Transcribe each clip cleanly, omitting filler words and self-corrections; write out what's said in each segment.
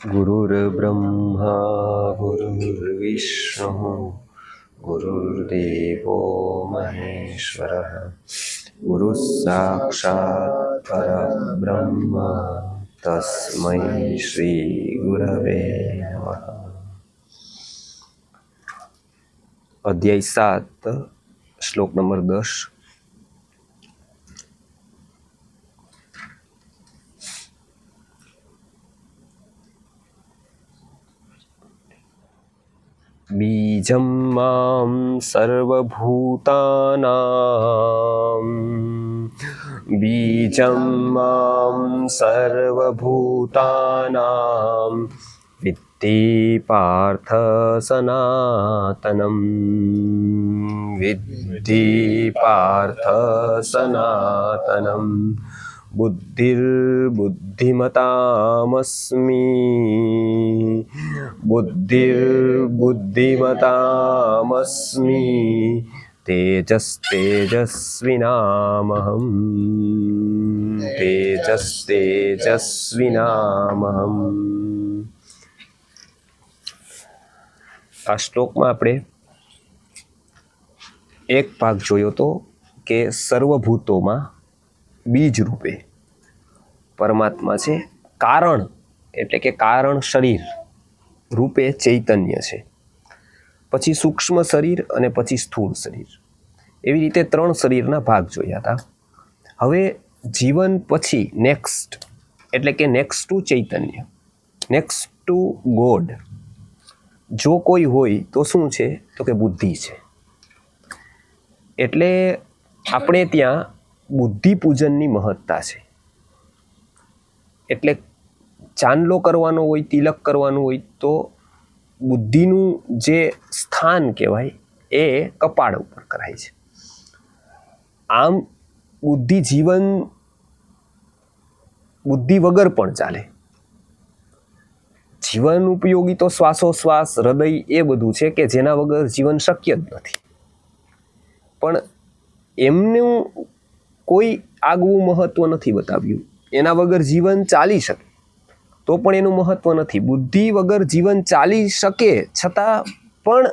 गुरुर्ब्रह्मा गुरुर्विष्णु गुरुर्देवो महेश्वरः गुरुः साक्षात् परब्रह्म तस्मै श्री गुरवे नमः। अध्याय 7 श्लोक नंबर 10। बीजं मां सर्वभूतानां विद्धि पार्थ सनातनं बुद्धिर्बुद्धिमतामस्मि तेजस्तेजस्विनामहम्। આ શ્લોકમાં આપણે એક ભાગ જોયો તો કે સર્વભૂતોમાં બીજ રૂપે પરમાત્મા છે, કારણ એટલે કે કારણ શરીર રૂપે ચૈતન્ય છે, પછી સૂક્ષ્મ શરીર અને પછી સ્થૂળ શરીર, એવી રીતે 3 શરીરના ભાગ જોયા હતા. હવે જીવન પછી નેક્સ્ટ એટલે કે next to Chaitanya, next to God જો કોઈ હોય તો શું છે તો કે બુદ્ધિ છે. એટલે આપણે ત્યાં બુદ્ધિ પૂજનની મહત્તા છે. એટલે ચાંદલો કરવાનો હોય, તિલક કરવાનું હોય તો બુદ્ધિનું જે સ્થાન કહેવાય એ કપાળ ઉપર કરાય છે. આમ બુદ્ધિ વગર પણ ચાલે. જીવન ઉપયોગી તો શ્વાસોશ્વાસ, હૃદય એ બધું છે કે જેના વગર જીવન શક્ય જ નથી. પણ એમનું કોઈ આગવું મહત્વ નથી બતાવ્યું. એના વગર જીવન ચાલી શકે તો પણ એનું મહત્વ નથી. બુદ્ધિ વગર જીવન ચાલી શકે છતાં પણ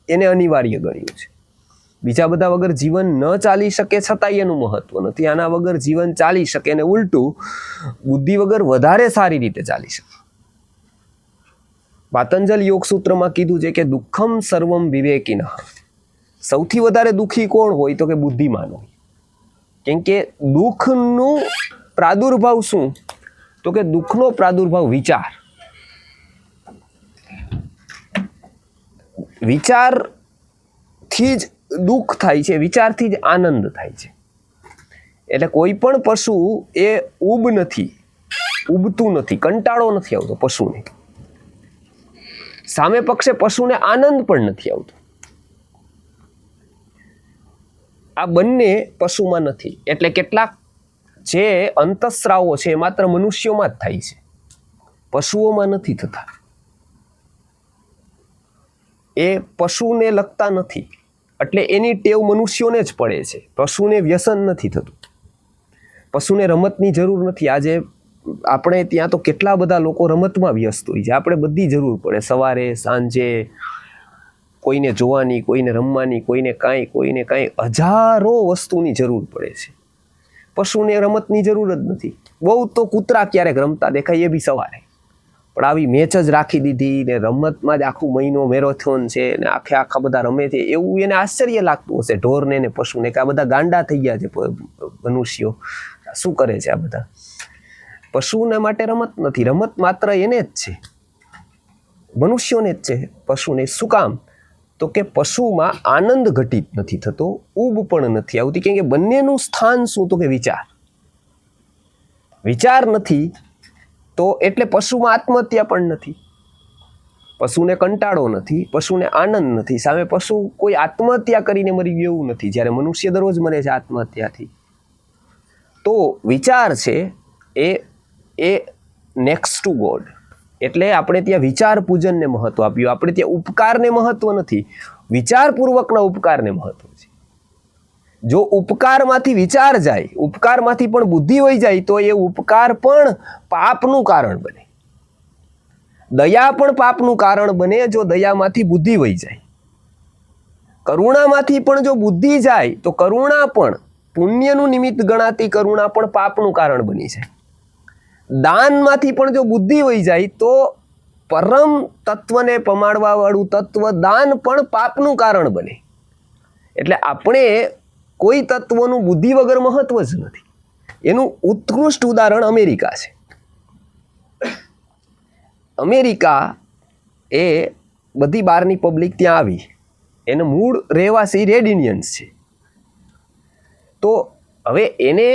એને અનિવાર્ય ગણ્યું છે. બીજા બધા વગર જીવન ન ચાલી શકે છતાંય એનું મહત્વ નથી. આના વગર જીવન ચાલી શકે અને ઉલટું બુદ્ધિ વગર વધારે સારી રીતે ચાલી શકે. પાતંજલ યોગસૂત્રમાં કીધું છે કે દુઃખમ સર્વમ વિવેકિનઃ. સૌથી વધારે દુઃખી કોણ હોય તો કે બુદ્ધિમાન હોય. કેમ કે દુઃખનું પ્રાદુર્ભાવ શું તો કે દુઃખનો પ્રાદુર્ભાવ વિચારથી જ દુઃખ થાય છે, વિચારથી જ આનંદ થાય છે. એટલે કોઈ પણ પશુ એ ઉબતું નથી, કંટાળો નથી આવતો પશુને. સામે પક્ષે પશુને આનંદ પણ નથી આવતો. આ બંને પશુમાં નથી. એટલે કેટલાક જે અંતઃસ્રાવો છે એ માત્ર મનુષ્યોમાં જ થાય છે, પશુઓમાં નથી થતા. એ પશુને લગતા નથી, એટલે એની ટેવ મનુષ્યોને જ પડે છે. પશુને વ્યસન નથી થતું, પશુને રમતની જરૂર નથી. આજે આપણે ત્યાં તો કેટલા બધા લોકો રમતમાં વ્યસ્ત હોય છે. આપણે બધી જરૂર પડે, સવારે સાંજે, કોઈને જોવાની, કોઈને રમવાની, કોઈને કાંઈ હજારો વસ્તુની જરૂર પડે છે. પશુને રમતની જરૂર જ નથી. બહુ તો કૂતરા ક્યારેક રમતા દેખાય, એ બી સવારે. પણ આવી મેચ જ રાખી દીધી ને રમતમાં જ આખું મહિનો મેરેથોન છે ને આખા બધા રમે છે, એવું એને આશ્ચર્ય લાગતું હશે ઢોરને ને પશુને કે આ બધા ગાંડા થઈ ગયા છે મનુષ્યો, શું કરે છે આ બધા. પશુને માટે રમત નથી. રમત માત્ર એને જ છે, મનુષ્યોને જ છે. પશુને શું કામ તો કે પશુમાં આનંદ ઘટિત નથી થતો, ઊબ પણ નથી આવતી. કેમ કે બંનેનું સ્થાન શું તો કે વિચાર નથી તો એટલે પશુમાં આત્મહત્યા પણ નથી, પશુને કંટાળો નથી, પશુને આનંદ નથી. સામે પશુ કોઈ આત્મહત્યા કરીને મરી ગયું એવું નથી, જ્યારે મનુષ્ય દરરોજ મરે છે આત્મહત્યાથી. તો વિચાર છે એ નેક્સ્ટ ટુ ગોડ. એટલે આપણે ત્યાં વિચાર પૂજનને મહત્વ આપ્યું. આપણે ત્યાં ઉપકારને મહત્વ નથી, વિચારપૂર્વકના ઉપકારને મહત્વ છે. જો ઉપકારમાંથી વિચાર જાય, ઉપકારમાંથી પણ બુદ્ધિ વહી જાય તો એ ઉપકાર પણ પાપનું કારણ બને. દયા પણ પાપનું કારણ બને જો દયામાંથી બુદ્ધિ વહી જાય. કરુણામાંથી પણ જો બુદ્ધિ જાય તો કરુણા પણ પુણ્યનું નિમિત્ત ગણાતી કરુણા પણ પાપનું કારણ બની જાય. દાનમાંથી પણ જો બુદ્ધિ વહી જાય તો પરમ તત્વને પમાડવા વાળું તત્વ દાન પણ પાપનું કારણ બને. એટલે આપણે કોઈ તત્વનું બુદ્ધિ વગર મહત્વ જ નથી. એનું ઉત્કૃષ્ટ ઉદાહરણ અમેરિકા છે. અમેરિકા એ બધી બહારની પબ્લિક ત્યાં આવી, એને મૂળ રહેવાસી રેડ ઇન્ડિયન્સ છે. તો હવે એને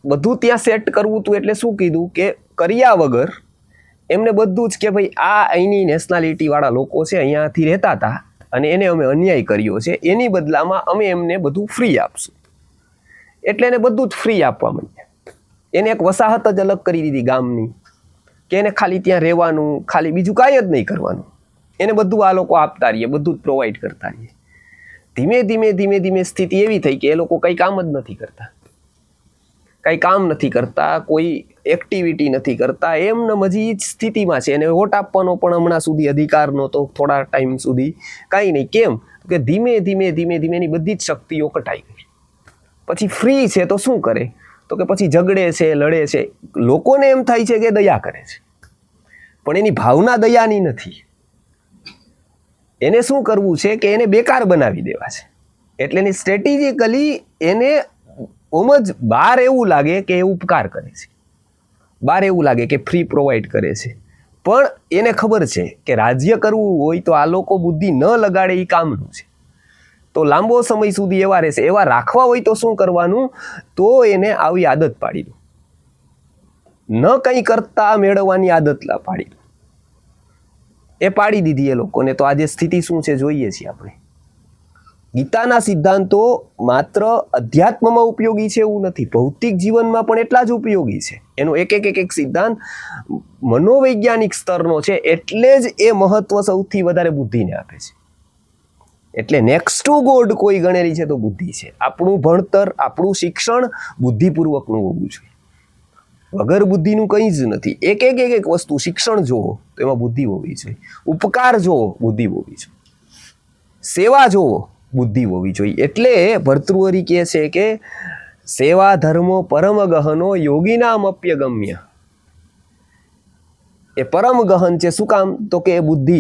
બધું ત્યાં સેટ કરવું હતું એટલે શું કીધું કે કર્યા વગર એમને બધું જ કે ભાઈ આ અહીંની નેશનાલિટીવાળા લોકો છે, અહીંયાથી રહેતા હતા અને એને અમે અન્યાય કર્યો છે, એની બદલામાં અમે એમને બધું ફ્રી આપશું. એટલે એને બધું જ ફ્રી આપવા માંડ્યા. એને એક વસાહત જ અલગ કરી દીધી ગામની, કે એને ખાલી ત્યાં રહેવાનું, ખાલી બીજું કાંઈ જ નહીં કરવાનું. એને બધું આ લોકો આપતા રહીએ, બધું જ પ્રોવાઈડ કરતા રહીએ. ધીમે ધીમે સ્થિતિ એવી થઈ કે એ લોકો કંઈ કામ જ નથી કરતા, કંઈ કામ નથી કરતા, કોઈ એક્ટિવિટી નથી કરતા, એમને હજી જ સ્થિતિમાં છે. એને વોટ આપવાનો પણ હમણાં સુધી અધિકાર નહોતો, થોડા ટાઈમ સુધી કાંઈ નહીં. કેમ કે ધીમે ધીમે એની બધી જ શક્તિઓ કટાઈ ગઈ. પછી ફ્રી છે તો શું કરે, તો કે પછી ઝઘડે છે, લડે છે. લોકોને એમ થાય છે કે દયા કરે છે, પણ એની ભાવના દયાની નથી. એને શું કરવું છે કે એને બેકાર બનાવી દેવા છે. એટલે એની સ્ટ્રેટેજિકલી એને ઓમ જ બહાર એવું લાગે કે એ ઉપકાર કરે છે, બહાર એવું લાગે કે ફ્રી પ્રોવાઈડ કરે છે, પણ એને ખબર છે કે રાજ્ય કરવું હોય તો આ લોકો બુદ્ધિ ન લગાડે એ કામનું છે. તો લાંબો સમય સુધી એવા રહેશે. એવા રાખવા હોય તો શું કરવાનું, તો એને આવી આદત પાડી દો, ન કંઈ કરતા મેળવવાની આદત પાડી દો. એ પાડી દીધી એ લોકોને. તો આજે સ્થિતિ શું છે જોઈએ છીએ આપણે. ગીતાના સિદ્ધાંતો માત્ર અધ્યાત્મમાં ઉપયોગી છે એવું નથી, ભૌતિક જીવનમાં પણ એટલા જ ઉપયોગી છે. એનો એક સિદ્ધાંત મનોવૈજ્ઞાનિક સ્તરનો છે, એટલે જ એ મહત્વ સૌથી વધારે બુદ્ધિને આપે છે. એટલે નેક્સ્ટ ટુ ગોડ કોઈ ગણેલી છે તો બુદ્ધિ છે. આપણું ભણતર, આપણું શિક્ષણ બુદ્ધિપૂર્વકનું હોવું જોઈએ. વગર બુદ્ધિનું કંઈ જ નથી. એક વસ્તુ, શિક્ષણ જોવો તો એમાં બુદ્ધિ હોવી જોઈએ, ઉપકાર જોવો બુદ્ધિ હોવી જોઈએ, સેવા જોવો બુદ્ધિ હોવી જોઈએ. એટલે ભર્તૃહરિ કહે છે કે સેવા ધર્મો પરમ ગહનો યોગીનામ અપ્યગમ્ય. એ પરમ ગહન છે. શું કામ, તો કે એ બુદ્ધિ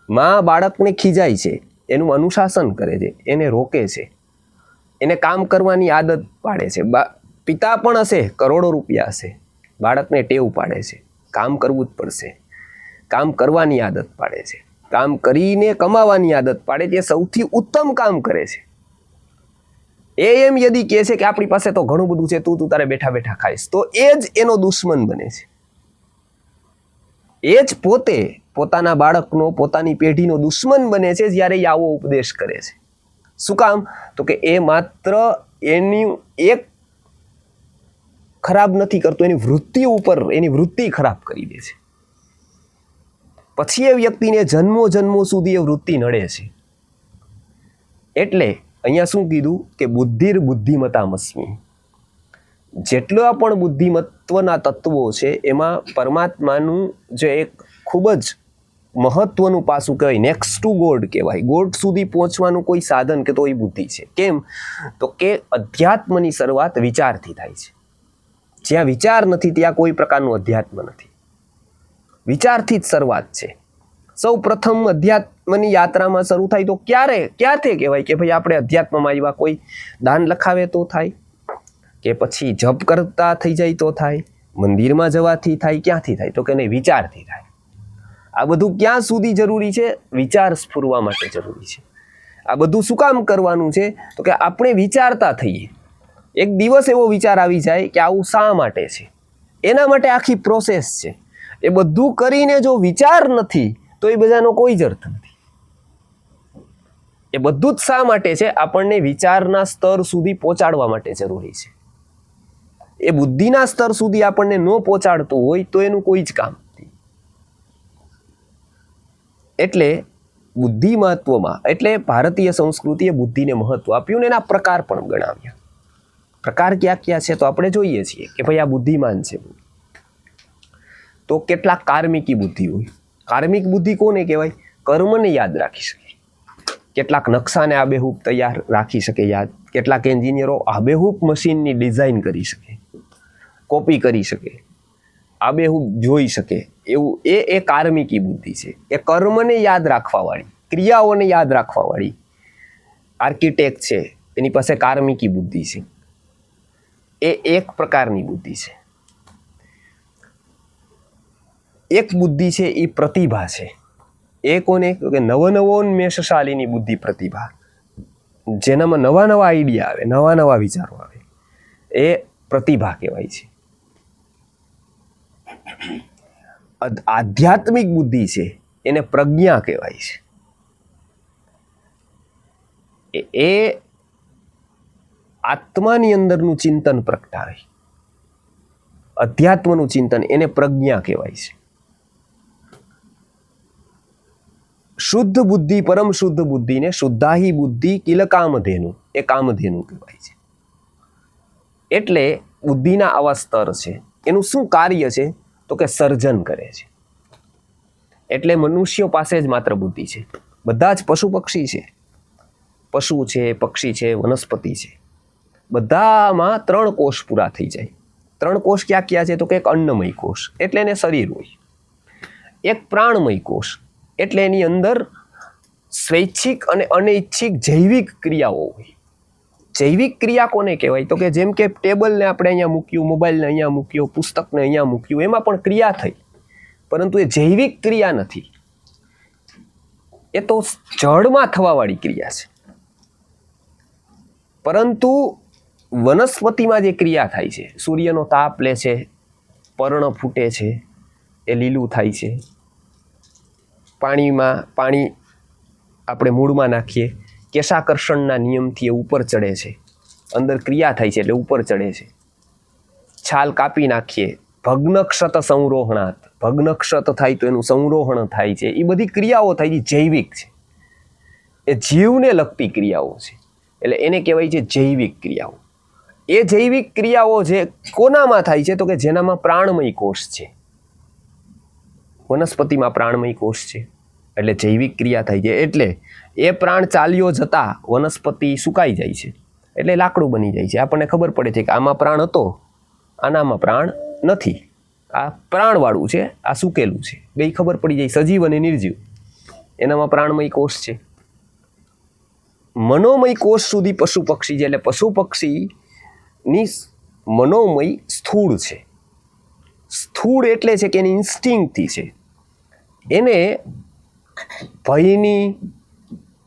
માં બાળકને ખીજાય છે, એનું અનુશાસન કરે છે, એને રોકે છે, એને કામ કરવાની આદત પાડે છે. પિતા પણ હશે, કરોડો રૂપિયા હશે, બાળકને ટેવ પાડે છે, કામ કરવું જ પડશે, કામ કરવાની આદત પાડે છે, કામ કરીને કમાવાની આદત પાડે છે. સૌથી ઉત્તમ કામ કરે છે. એમ યદી કહે છે કે આપણી પાસે તો ઘણું બધું છે, તું તારે બેઠા બેઠા ખાઈશ, તો એ જ એનો દુશ્મન બને છે. એ જ પોતે પોતાના બાળકનો, પોતાની પેઢીનો દુશ્મન બને છે જ્યારે એ આવો ઉપદેશ કરે છે. શું કામ, તો કે એ માત્ર એની એક ખરાબ નથી કરતો, એની વૃત્તિ ઉપર એની વૃત્તિ ખરાબ કરી દે છે. પછી એ વ્યક્તિને જન્મો સુધી એ વૃત્તિ નડે છે. એટલે અહીંયા શું કીધું કે બુદ્ધિર બુદ્ધિમતામસ્મિ. જેટલા પણ બુદ્ધિમત્વના તત્વો છે એમાં પરમાત્માનું જે એક ખૂબ જ મહત્વનું પાસું કહેવાય, નેક્સ્ટ ટુ ગોડ કહેવાય. ગોડ સુધી પહોંચવાનું કોઈ સાધન કે તો એ બુદ્ધિ છે. કેમ, તો કે અધ્યાત્મની શરૂઆત વિચારથી થાય છે. જ્યાં વિચાર નથી ત્યાં કોઈ પ્રકારનું અધ્યાત્મ નથી. વિચારથી જ શરૂઆત છે. સૌ પ્રથમ અધ્યાત્મની યાત્રામાં શરૂ થાય તો ક્યાંથી કહેવાય કે ભાઈ આપણે અધ્યાત્મમાં આવ્યા. કોઈ દાન લખાવે તો થાય, કે પછી જપ કરતા થઈ જાય તો થાય, મંદિરમાં જવાથી થાય, ક્યાંથી થાય, તો કે નહીં, વિચારથી થાય. આ બધું ક્યાં સુધી જરૂરી છે, વિચાર સ્ફુરવા માટે જરૂરી છે. આ બધું શું કામ કરવાનું છે, તો કે આપણે વિચારતા થઈએ. એક દિવસ એવો વિચાર આવી જાય કે આવું શા માટે છે, એના માટે આખી પ્રોસેસ છે. એ બધું કરીને જો વિચાર નથી તો એ બધાનો કોઈ જ અર્થ નથી. એ બધું જ શા માટે છે, આપણને વિચારના સ્તર સુધી પહોંચાડવા માટે જરૂરી છે. એ બુદ્ધિના સ્તર સુધી આપણને ન પહોંચાડતું હોય તો એનું કોઈ જ કામ નથી. એટલે બુદ્ધિ મહત્વમાં, એટલે ભારતીય સંસ્કૃતિએ બુદ્ધિને મહત્વ આપ્યું ને એના પ્રકાર પણ ગણાવ્યા. પ્રકાર ક્યાં ક્યાં છે તો આપણે જોઈએ છીએ કે ભાઈ આ બુદ્ધિમાન છે. તો કેટલાક કાર્મિકી બુદ્ધિ હોય. કાર્મિક બુદ્ધિ કોને કહેવાય? કર્મને યાદ રાખી શકે. કેટલાક નકશાને આબેહૂબ તૈયાર રાખી શકે યાદ. કેટલાક એન્જિનિયરો આબેહૂબ મશીનની ડિઝાઇન કરી શકે, કોપી કરી શકે, આબેહૂબ જોઈ શકે. એવું એ કાર્મિકી બુદ્ધિ છે. એ કર્મને યાદ રાખવાવાળી, ક્રિયાઓને યાદ રાખવાવાળી આર્કિટેક્ટ છે, એની પાસે કાર્મિકી બુદ્ધિ છે. એ એક પ્રકારની બુદ્ધિ છે. એક બુદ્ધિ છે એ પ્રતિભા છે. એ કોને કે નવનવોન્મેષશાલીની બુદ્ધિ પ્રતિભા, જેનામાં નવા નવા આઈડિયા આવે, નવા નવા વિચારો આવે, એ પ્રતિભા કહેવાય છે. આધ્યાત્મિક બુદ્ધિ છે એને પ્રજ્ઞા કહેવાય છે. એ આત્માની અંદરનું ચિંતન પ્રગટાવે. અધ્યાત્મનું ચિંતન એને પ્રજ્ઞા કહેવાય છે. શુદ્ધ બુદ્ધિ, પરમ શુદ્ધ બુદ્ધિને શુદ્ધાહી બુદ્ધિ કિલ કામધેનુ, એ કામધેનુ કહેવાય છે. એટલે બુદ્ધિના આવા સ્તર છે. એનું શું કાર્ય છે? તો કે સર્જન કરે છે. એટલે મનુષ્યો પાસે જ માત્ર બુદ્ધિ છે. બધા જ પશુ પક્ષી છે, પશુ છે, પક્ષી છે, વનસ્પતિ છે, બધામાં 3 કોષ પૂરા થઈ જાય. 3 કોષ ક્યાં ક્યાં છે? તો કે એક અન્નમય કોષ, એટલે એને શરીર હોય. એક પ્રાણમય કોષ, એટલે એની અંદર સ્વૈચ્છિક અને અનૈચ્છિક જૈવિક ક્રિયાઓ હોય. જૈવિક ક્રિયા કોને કહેવાય? તો કે જેમ કે ટેબલને આપણે અહીંયા મૂક્યું, મોબાઈલને અહીંયા મૂક્યો, પુસ્તકને અહીંયા મૂક્યું, એમાં પણ ક્રિયા થઈ, પરંતુ એ જૈવિક ક્રિયા નથી. એ તો જળમાં થવાવાળી ક્રિયા છે. પરંતુ વનસ્પતિમાં જે ક્રિયા થાય છે, સૂર્યનો તાપ લે છે, પર્ણ ફૂટે છે, એ લીલું થાય છે. પાણી આપણે મૂળમાં નાખીએ, કેશાકર્ષણના નિયમથી એ ઉપર ચડે છે, અંદર ક્રિયા થાય છે એટલે ઉપર ચડે છે. છાલ કાપી નાખીએ, ભગ્નક્ષત સંરોહણાત, ભગ્નક્ષત થાય તો એનું સંરોહણ થાય છે. એ બધી ક્રિયાઓ થાય છે, જૈવિક છે. એ જીવને લગતી ક્રિયાઓ છે, એટલે એને કહેવાય છે જૈવિક ક્રિયાઓ. એ જૈવિક ક્રિયાઓ જે કોનામાં થાય છે? તો કે જેનામાં પ્રાણમય કોષ છે. વનસ્પતિમાં પ્રાણમય કોષ છે, એટલે જૈવિક ક્રિયા થાય છે. એટલે એ પ્રાણ ચાલ્યો જતા વનસ્પતિ સુકાઈ જાય છે, એટલે લાકડું બની જાય છે. આપણને ખબર પડે છે કે આમાં પ્રાણ હતો, આનામાં પ્રાણ નથી, આ પ્રાણવાળું છે, આ સુકેલું છે. બે ખબર પડી જાય, સજીવ અને નિર્જીવ. એનામાં પ્રાણમય કોષ છે. મનોમય કોષ સુધી પશુ પક્ષી છે, એટલે પશુ પક્ષીની મનોમય સ્થૂળ છે. સ્થૂળ એટલે છે કે એની ઇન્સ્ટિંક્ટથી છે. એને ભયની,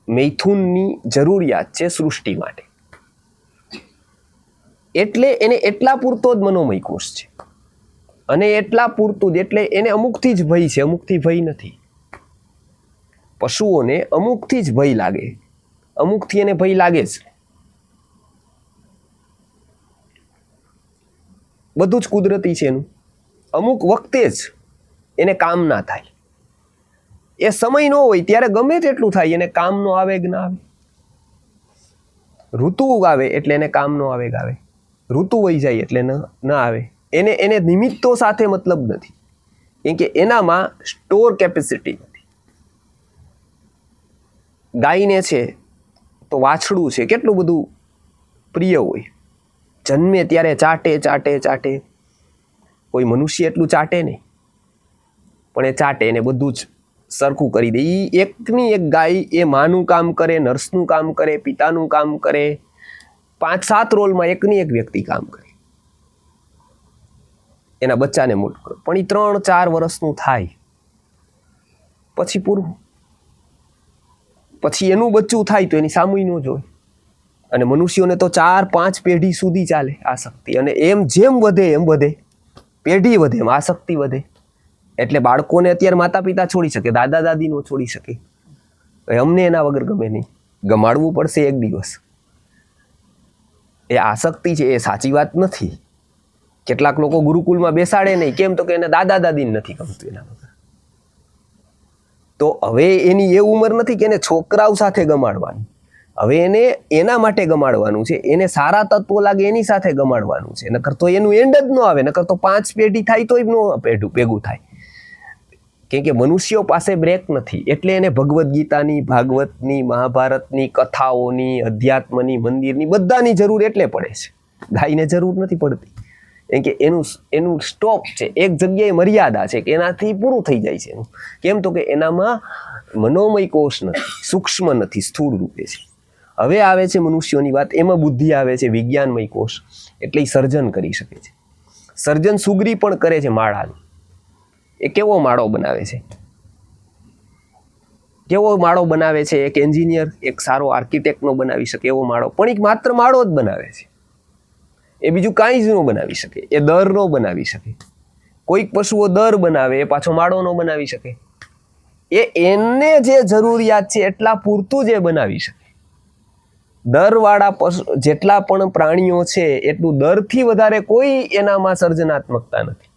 મૈથુનની જરૂરિયાત છે સૃષ્ટિ માટે, એટલે એને એટલા પૂરતો જ મનોમય કોષ છે. અને એટલા પૂરતું જ, એટલે એને અમુકથી જ ભય છે, અમુકથી ભય નથી. પશુઓને અમુકથી જ ભય લાગે, અમુકથી એને ભય લાગે જ. બધું જ કુદરતી છે એનું. અમુક વખતે જ એને કામ ના થાય. એ સમય ન હોય ત્યારે ગમે તેટલું થાય, એને કામનો આવેગ ના આવે. ઋતુ આવે એટલે એને કામનો આવેગ આવે, ઋતુ વહી જાય એટલે ન આવે. એને નિમિત્તો સાથે મતલબ નથી, કેમ કે એનામાં સ્ટોર કેપેસિટી નથી. ગાયને છે તો વાછડું છે કેટલું બધું પ્રિય હોય, જન્મે ત્યારે ચાટે ચાટે ચાટે. કોઈ મનુષ્ય એટલું ચાટે નહીં, પણ એ ચાટે, એને બધું જ સરખું કરી દે. એ એકની એક ગાય એ માનું કામ કરે, નર્સનું કામ કરે, પિતાનું કામ કરે, 5-7 રોલમાં એકની એક વ્યક્તિ કામ કરે, એના બચ્ચાને મોટું કરે. પણ એ 3-4 વર્ષનું થાય પછી પૂરું. પછી એનું બચ્ચું થાય તો એની સામુય ન જોય. અને મનુષ્યોને તો 4-5 પેઢી સુધી ચાલે આસક્તિ. અને એમ જેમ વધે એમ વધે, પેઢી વધે એમ આસક્તિ વધે. એટલે બાળકોને અત્યારે માતા પિતા છોડી શકે, દાદા દાદી નો છોડી શકે. અમને એના વગર ગમે નહીં, ગમાડવું પડશે એક દિવસ. એ આસક્તિ છે, એ સાચી વાત નથી. કેટલાક લોકો ગુરુકુળમાં બેસાડે નહીં, કેમ? તો કે એને દાદા દાદીને નથી ગમતું એના વગર. તો હવે એની એ ઉંમર નથી કે એને છોકરાઓ સાથે ગમાડવાની. હવે એને એના માટે ગમાડવાનું છે, એને સારા તત્વો લાગે એની સાથે ગમાડવાનું છે. નકર તો એનું એન્ડ જ ન આવે. નકર તો 5 પેઢી થાય તોય ન ભેગું થાય. કેમ કે મનુષ્યો પાસે બ્રેક નથી, એટલે એને ભગવદ્ ગીતાની, ભાગવતની, મહાભારતની, કથાઓની, અધ્યાત્મની, મંદિરની બધાની જરૂર એટલે પડે છે. ગાયને જરૂર નથી પડતી, કેમ કે એનું સ્ટોપ છે, એક જગ્યાએ મર્યાદા છે કે એનાથી પૂરું થઈ જાય છે એનું. કેમ તો કે એનામાં મનોમય કોષ નથી, સૂક્ષ્મ નથી, સ્થૂળ રૂપે છે. હવે આવે છે મનુષ્યોની વાત, એમાં બુદ્ધિ આવે છે, વિજ્ઞાનમય કોષ, એટલે એ સર્જન કરી શકે છે. સર્જન સુગરી પણ કરે છે માળાનું. એ કેવો માળો બનાવે છે, કેવો માળો બનાવે છે, એક એન્જિનિયર, એક સારો આર્કિટેક્ટનો બનાવી શકે એવો માળો, પણ એક માત્ર માળો જ બનાવે છે. એ બીજું કાંઈ જ ન બનાવી શકે, એ દર નો બનાવી શકે. કોઈક પશુઓ દર બનાવે, એ પાછો માળો ન બનાવી શકે. એને જે જરૂરિયાત છે એટલા પૂરતું જ એ બનાવી શકે. દરવાળા પશુ જેટલા પણ પ્રાણીઓ છે એટલું દરથી વધારે કોઈ એનામાં સર્જનાત્મકતા નથી.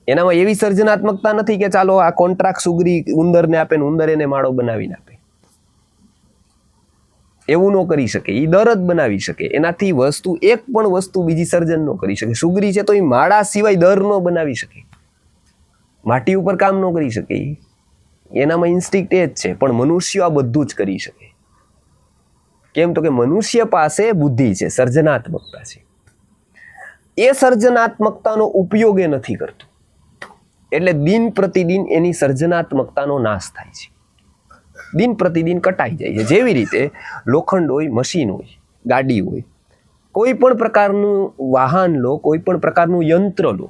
એનામાં એવી સર્જનાત્મકતા નથી કે ચાલો આ કોન્ટ્રાક્ટ સુગરી ઉંદરને આપે ને ઉંદર એને માળો બનાવીને આપે. એવું ન કરી શકે, એ દર જ બનાવી શકે. એનાથી વસ્તુ એક પણ વસ્તુ બીજી સર્જન ન કરી શકે. સુગરી છે તો એ માળા સિવાય દર ન બનાવી શકે, માટી ઉપર કામ ન કરી શકે. એનામાં ઇન્સ્ટિક્ટ એ જ છે. પણ મનુષ્ય આ બધું જ કરી શકે. કેમ તો કે મનુષ્ય પાસે બુદ્ધિ છે, સર્જનાત્મકતા છે. એ સર્જનાત્મકતાનો ઉપયોગ એ નથી કરતું, એટલે દિન પ્રતિદિન એની સર્જનાત્મકતાનો નાશ થાય છે, દિન પ્રતિદિન કટાઈ જાય છે. જેવી રીતે લોખંડ હોય, મશીન હોય, ગાડી હોય, કોઈ પણ પ્રકારનું વાહન લો, કોઈ પણ પ્રકારનું યંત્ર લો,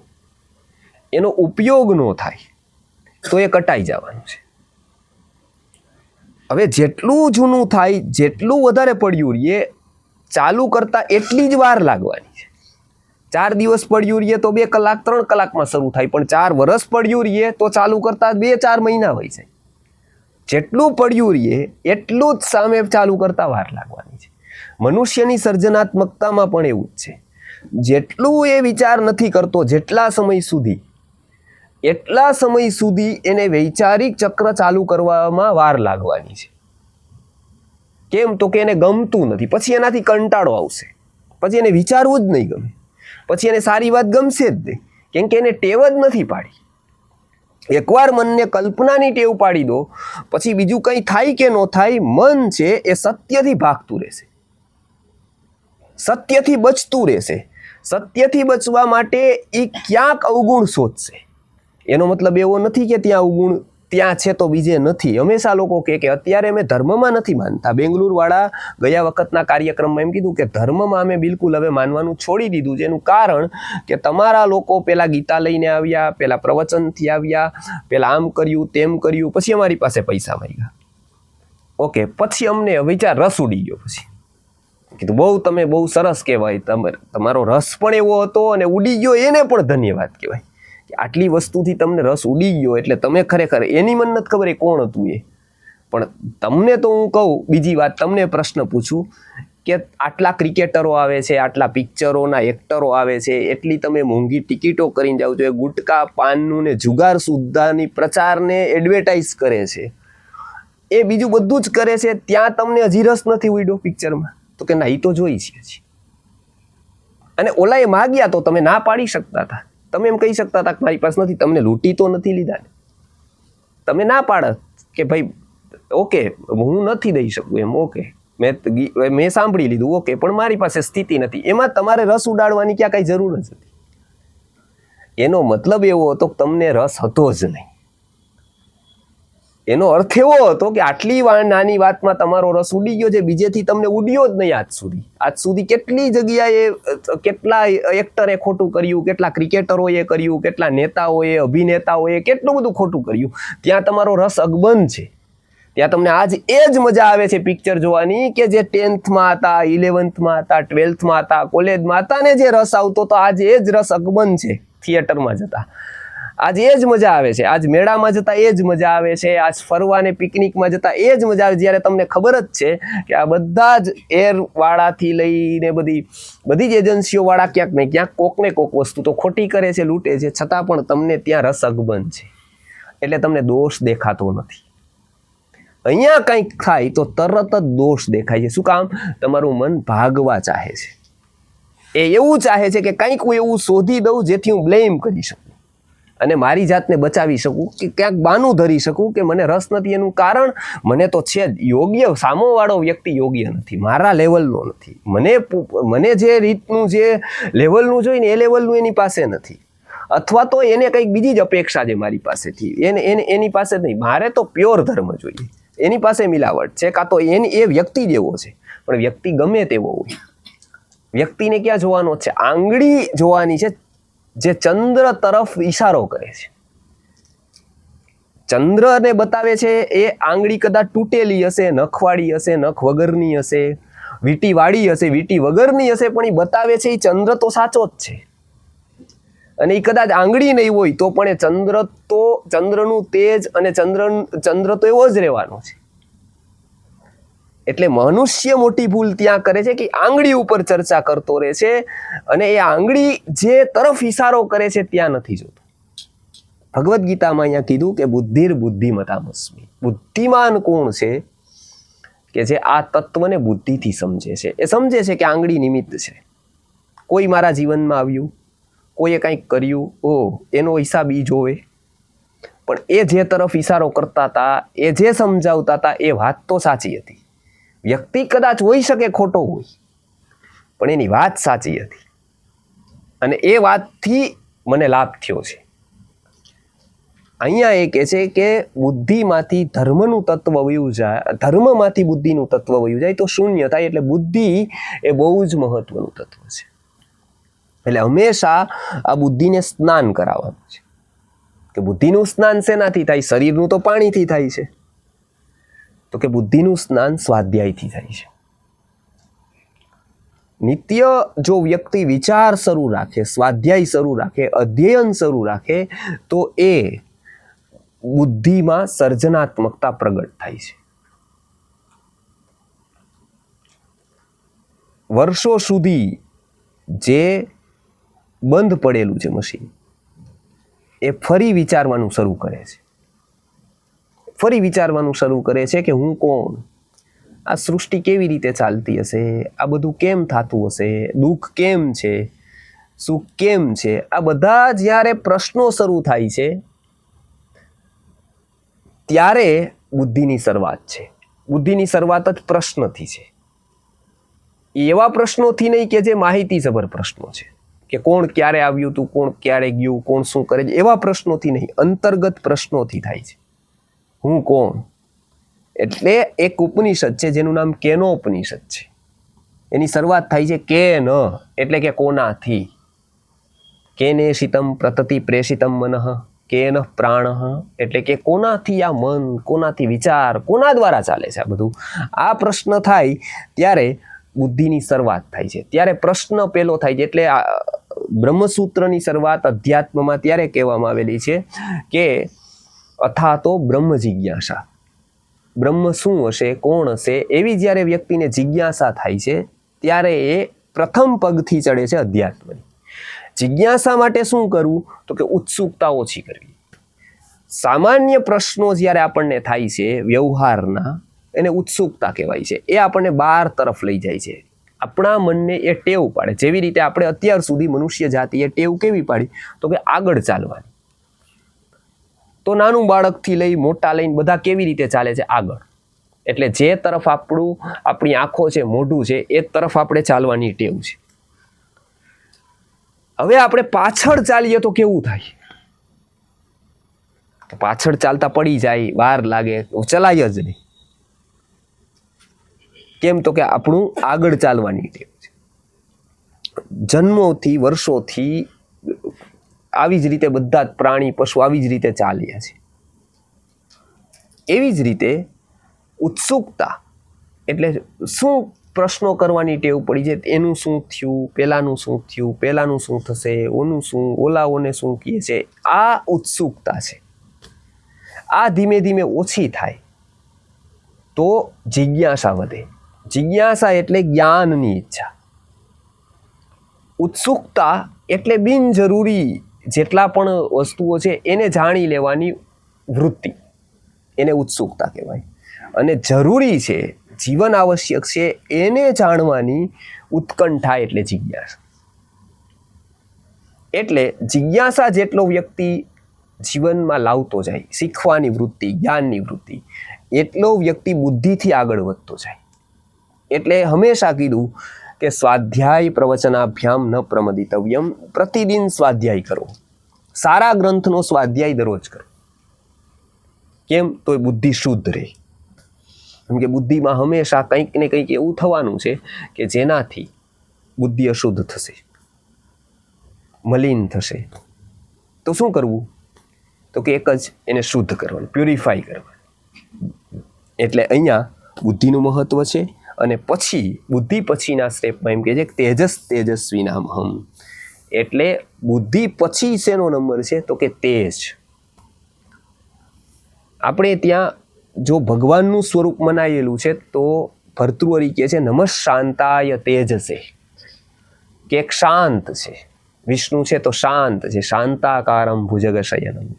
એનો ઉપયોગ ન થાય તો એ કટાઈ જવાનું છે. હવે જેટલું જૂનું થાય, જેટલું વધારે પડ્યું રહીએ, ચાલુ કરતા એટલી જ વાર લાગવાની છે. 4 દિવસ પડ્યું રહીએ તો 2 કલાક 3 કલાકમાં શરૂ થાય, પણ 4 વર્ષ પડ્યું રહીએ તો ચાલુ કરતા 2-4 મહિના હોય છે. જેટલું પડ્યું રહીએ એટલું જ સામે ચાલુ કરતા વાર લાગવાની છે. મનુષ્યની સર્જનાત્મકતામાં પણ એવું જ છે. જેટલું એ વિચાર નથી કરતો એટલા સમય સુધી એને વૈચારિક ચક્ર ચાલુ કરવામાં વાર લાગવાની છે. કેમ તો કે એને ગમતું નથી, પછી એનાથી કંટાળો આવશે, પછી એને વિચારવું જ નહીં ગમે, પછી એને સારી વાત ગમશે જ નહીં, કેમ કે એને ટેવ જ નથી પાડી. એકવાર મનને કલ્પનાની ટેવ પાડી દો, પછી બીજું કંઈ થાય કે ન થાય, મન છે એ સત્યથી ભાગતું રહેશે, સત્યથી બચતું રહેશે. સત્યથી બચવા માટે એ ક્યાંક અવગુણ શોધશે. એનો મતલબ એવો નથી કે ત્યાં અવગુણ ત્યાં છે તો બીજે નથી. હંમેશા લોકો કહે કે અત્યારે અમે ધર્મમાં નથી માનતા. બેંગ્લુરવાળા ગયા વખતના કાર્યક્રમમાં એમ કીધું કે ધર્મમાં અમે બિલકુલ હવે માનવાનું છોડી દીધું છે. એનું કારણ કે તમારા લોકો પેલા ગીતા લઈને આવ્યા, પેલા પ્રવચનથી આવ્યા, પેલા આમ કર્યું તેમ કર્યું, પછી અમારી પાસે પૈસા માંગ્યા. ઓકે, પછી અમને વિચાર રસ ઉડી ગયો. પછી કીધું તમે બહુ સરસ કહેવાય, તમારો રસ પણ એવો હતો અને ઉડી ગયો, એને પણ ધન્યવાદ કહેવાય. આટલી વસ્તુથી તમને રસ ઉડી ગયો એટલે તમે ખરેખર, એની મને નથી ખબર એ કોણ હતું એ, પણ તમને તો હું કહું, બીજી વાત તમને પ્રશ્ન પૂછું કે આટલા ક્રિકેટરો આવે છે, આટલા પિક્ચરોના એક્ટરો આવે છે, એટલી તમે મોંઘી ટિકિટો કરીને જાઓ છો, એ ગુટકા પાનનું ને જુગાર સુદ્ધાની પ્રચારને એડવર્ટાઇઝ કરે છે, એ બીજું બધું જ કરે છે, ત્યાં તમને હજી રસ નથી ઉડ્યો પિક્ચરમાં? તો કે ના, એ તો જોઈ છીએ. અને ઓલાએ માગ્યા તો તમે ના પાડી શકતા હતા, તમે એમ કહી શકતા હતા કે મારી પાસે નથી. તમને લૂંટી તો નથી લીધા ને? તમે ના પાડત કે ભાઈ ઓકે હું નથી દઈ શકું એમ, ઓકે મેં સાંભળી લીધું, ઓકે, પણ મારી પાસે સ્થિતિ નથી. એમાં તમારે રસ ઉડાડવાની ક્યાં કઈ જરૂર જ હતી. એનો મતલબ એવો હતો કે તમને રસ હતો જ નહીં. એનો અર્થ એવો હતો કે આટલી નાની વાતમાં તમારો રસ ઉડી ગયો છે, બીજેથી તમને ઉડ્યો જ નહીં આજ સુધી કેટલી જગ્યાએ કેટલા એક્ટરે ખોટું કર્યું, કેટલા ક્રિકેટરોએ કર્યું, કેટલા નેતાઓએ, અભિનેતાઓએ કેટલું બધું ખોટું કર્યું. ત્યાં તમારો રસ અકબંધ છે. ત્યાં તમને આજ એ જ મજા આવે છે પિક્ચર જોવાની કે જે 10થમાં હતા, 11થમાં હતા, 12થમાં હતા, કોલેજમાં હતા, ને જે રસ આવતો તો આજ એ જ રસ અકબંધ છે. થિયેટરમાં જતા આજ એ જ મજા આવે છે, આજ મેળામાં જતા એ જ મજા આવે છે, આજ ફરવાને પિકનિકમાં જતા એ જ મજા આવે. જ્યારે તમને ખબર જ છે કે આ બધા જ એરવાળાથી લઈને બધી જ એજન્સીઓવાળા ક્યાંક ને ક્યાંક કોકને કોક વસ્તુ તો ખોટી કરે છે, લૂંટે છે, છતાં પણ તમને ત્યાં રસ અકબંધ છે, એટલે તમને દોષ દેખાતો નથી. અહીંયા કંઈક થાય તો તરત જ દોષ દેખાય છે. શું કામ? તમારું મન ભાગવા ચાહે છે. એ એવું ચાહે છે કે કંઈક હું એવું શોધી દઉં જેથી હું બ્લેમ કરી શકું, અને મારી જાતને બચાવી શકું, કે ક્યાંક બાનું ધરી શકું કે મને રસ નથી. એનું કારણ મને તો છે જ યોગ્ય, સામોવાળો વ્યક્તિ યોગ્ય નથી, મારા લેવલનો નથી, મને જે રીતનું જે લેવલનું જોઈએ ને એ લેવલનું એની પાસે નથી, અથવા તો એને કંઈક બીજી જ અપેક્ષા છે મારી પાસેથી, એની પાસે નહીં. મારે તો પ્યોર ધર્મ જોઈએ, એની પાસે મિલાવટ છે, કાં તો એ વ્યક્તિ જેવો છે, પણ વ્યક્તિ ગમે તેવો હોય, વ્યક્તિને ક્યાં જોવાનો છે? આંગળી જોવાની છે જે ચંદ્ર તરફ ઈશારો કરે છે. ચંદ્રને બતાવે છે એ આંગળી કદાચ તૂટેલી હશે, નખવાળી હશે, નખ વગરની હશે, વીંટીવાળી હશે, વીંટી વગરની હશે, પણ એ બતાવે છે એ ચંદ્ર તો સાચો જ છે. અને એ કદાચ આંગળી નહીં હોય તો પણ એ ચંદ્રનું તેજ અને ચંદ્ર તો એવો જ રહેવાનો છે. એટલે મનુષ્ય મોટી ભૂલ ત્યાં કરે છે કે આંગળી ઉપર ચર્ચા કરતો રહે છે, અને એ આંગળી જે તરફ ઈશારો કરે છે ત્યાં નથી જોતો. ભગવદ્ ગીતામાં અહીંયા કીધું કે બુદ્ધિર બુદ્ધિમતામસ્મિ. બુદ્ધિમાન કોણ છે? કે જે આ તત્વને બુદ્ધિથી સમજે છે. એ સમજે છે કે આંગળી નિમિત્ત છે, કોઈ મારા જીવનમાં આવ્યું, કોઈએ કંઈક કર્યું, એનો હિસાબ ઈ જોવે, પણ એ જે તરફ ઈશારો કરતા હતા, એ જે સમજાવતા હતા, એ વાત તો સાચી હતી. વ્યક્તિ કદાચ હોઈ શકે ખોટો હોય, પણ એની વાત સાચી હતી, અને એ વાતથી મને લાભ થયો છે. અહીંયા એ કહે છે કે બુદ્ધિમાંથી ધર્મનું તત્વ વયું જાય, ધર્મમાંથી બુદ્ધિનું તત્વ વયું જાય તો શૂન્ય થાય. એટલે બુદ્ધિ એ બહુ જ મહત્વનું તત્વ છે. એટલે હંમેશા આ બુદ્ધિને સ્નાન કરાવવાનું છે. કે બુદ્ધિનું સ્નાન શેનાથી થાય? શરીરનું તો પાણીથી થાય છે, તો કે બુદ્ધિનું સ્નાન સ્વાધ્યાયથી થાય છે. નિત્ય જો વ્યક્તિ વિચાર શરૂ રાખે, સ્વાધ્યાય શરૂ રાખે, અધ્યયન શરૂ રાખે, તો એ બુદ્ધિમાં સર્જનાત્મકતા પ્રગટ થાય છે. વર્ષો સુધી જે બંધ પડેલું છે મશીન, એ ફરી વિચારવાનું શરૂ કરે છે. ફરી વિચારવાનું શરૂ કરે છે કે હું કોણ, આ સૃષ્ટિ કેવી રીતે ચાલતી હશે, આ બધું કેમ થતું હશે, દુઃખ કેમ છે, સુખ કેમ છે. આ બધા જ્યારે પ્રશ્નો શરૂ થાય છે ત્યારે બુદ્ધિની શરૂઆત છે. બુદ્ધિની શરૂઆત જ પ્રશ્નથી છે. એવા પ્રશ્નોથી નહીં કે જે માહિતીસભર પ્રશ્નો છે, કે કોણ ક્યારે આવ્યું હતું, કોણ ક્યારે ગયું, કોણ શું કરે છે, એવા પ્રશ્નોથી નહીં, અંતર્ગત પ્રશ્નોથી થાય છે. હું કોણ? એટલે એક ઉપનિષદ છે જેનું નામ કેનોપનિષદ છે. એની શરૂઆત થાય છે કેન, એટલે કે કોનાથી. કેને શિતમ પ્રતતિ પ્રેષિતમ મનઃ, કેન પ્રાણ, એટલે કે કોનાથી આ મન, કોનાથી વિચાર, કોના દ્વારા ચાલે છે આ બધું. આ પ્રશ્ન થાય ત્યારે બુદ્ધિની શરૂઆત થાય છે, ત્યારે પ્રશ્ન પેલો થાય છે. એટલે બ્રહ્મસૂત્રની શરૂઆત અધ્યાત્મમાં ત્યારે કહેવામાં આવેલી છે કે અથા તો બ્રહ્મ જિજ્ઞાસા. બ્રહ્મ શું હશે, કોણ હશે, એવી જ્યારે વ્યક્તિને જિજ્ઞાસા થાય છે ત્યારે એ પ્રથમ પગથી ચડે છે અધ્યાત્મની. જિજ્ઞાસા માટે શું કરવું? તો કે ઉત્સુકતા ઓછી કરવી. સામાન્ય પ્રશ્નો જ્યારે આપણને થાય છે વ્યવહારના, એને ઉત્સુકતા કહેવાય છે. એ આપણને બહાર તરફ લઈ જાય છે, આપણા મનને એ ટેવ પાડે. જેવી રીતે આપણે અત્યાર સુધી મનુષ્ય જાતિએ ટેવ કેવી પાડી? તો કે આગળ ચાલવાની. તો નાનું બાળકથી લઈ મોટા લઈને બધા કેવી રીતે ચાલે છે? આગળ. એટલે જે તરફ આપણી આંખો છે, મોઢું છે, એ તરફ આપણે ચાલવાની ટેવ છે. હવે આપણે પાછળ ચાલીએ તો કેવું થાય? પાછળ ચાલતા પડી જાય, વાર લાગે, ચલાય જ નહીં. કેમ? તો કે આપણું આગળ ચાલવાની ટેવ છે. જન્મોથી, વર્ષોથી આવી જ રીતે બધા જ પ્રાણી, પશુ આવી જ રીતે ચાલ્યા છે. એવી જ રીતે ઉત્સુકતા એટલે શું? પ્રશ્નો કરવાની ટેવ પડી છે. એનું શું થયું, પેલાનું શું થયું, પેલાનું શું થશે, ઓનું શું, ઓલાઓને શું કહે છે. આ ઉત્સુકતા છે. આ ધીમે ધીમે ઓછી થાય તો જિજ્ઞાસા વધે. જિજ્ઞાસા એટલે જ્ઞાનની ઈચ્છા. ઉત્સુકતા એટલે બિનજરૂરી જેટલા પણ વસ્તુઓ છે એને જાણી લેવાની વૃત્તિ, એને ઉત્સુકતા કહેવાય. અને જરૂરી છે, જીવન આવશ્યક છે, એને જાણવાની ઉત્કંઠા એટલે જિજ્ઞાસા. એટલે જિજ્ઞાસા જેટલો વ્યક્તિ જીવનમાં લાવતો જાય, શીખવાની વૃત્તિ, જ્ઞાનની વૃત્તિ, એટલો વ્યક્તિ બુદ્ધિથી આગળ વધતો જાય. એટલે હંમેશા કીધું કે સ્વાધ્યાય પ્રવચનાભ્યામ ન પ્રમદિતવ્યમ, પ્રતિદિન સ્વાધ્યાય કરો, સારા ગ્રંથનો સ્વાધ્યાય દરરોજ કરો. કેમ? તો એ બુદ્ધિ શુદ્ધ રહે. કેમ કે બુદ્ધિમાં હંમેશા કંઈક ને કંઈક એવું થવાનું છે કે જેનાથી બુદ્ધિ અશુદ્ધ થશે, મલિન થશે. તો શું કરવું? તો કે એક જ, એને શુદ્ધ કરવાનું, પ્યુરિફાઈ કરવાનું. એટલે અહીંયા બુદ્ધિનું મહત્વ છે. અને પછી બુદ્ધિ પછીના સ્ટેપમાં એમ કહે છે કે તેજસ તેજસ્વીનામહમ. એટલે બુદ્ધિ પછી શેનો નંબર છે? તો કે તેજ. આપણે ત્યાં જો ભગવાનનું સ્વરૂપ મનાયેલું છે તો ભર્તૃહરિ કહે છે નમઃ શાંતાય તેજસે, કે એક શાંત છે. વિષ્ણુ છે તો શાંત છે, શાંતાકારમ ભુજગ શયનમ.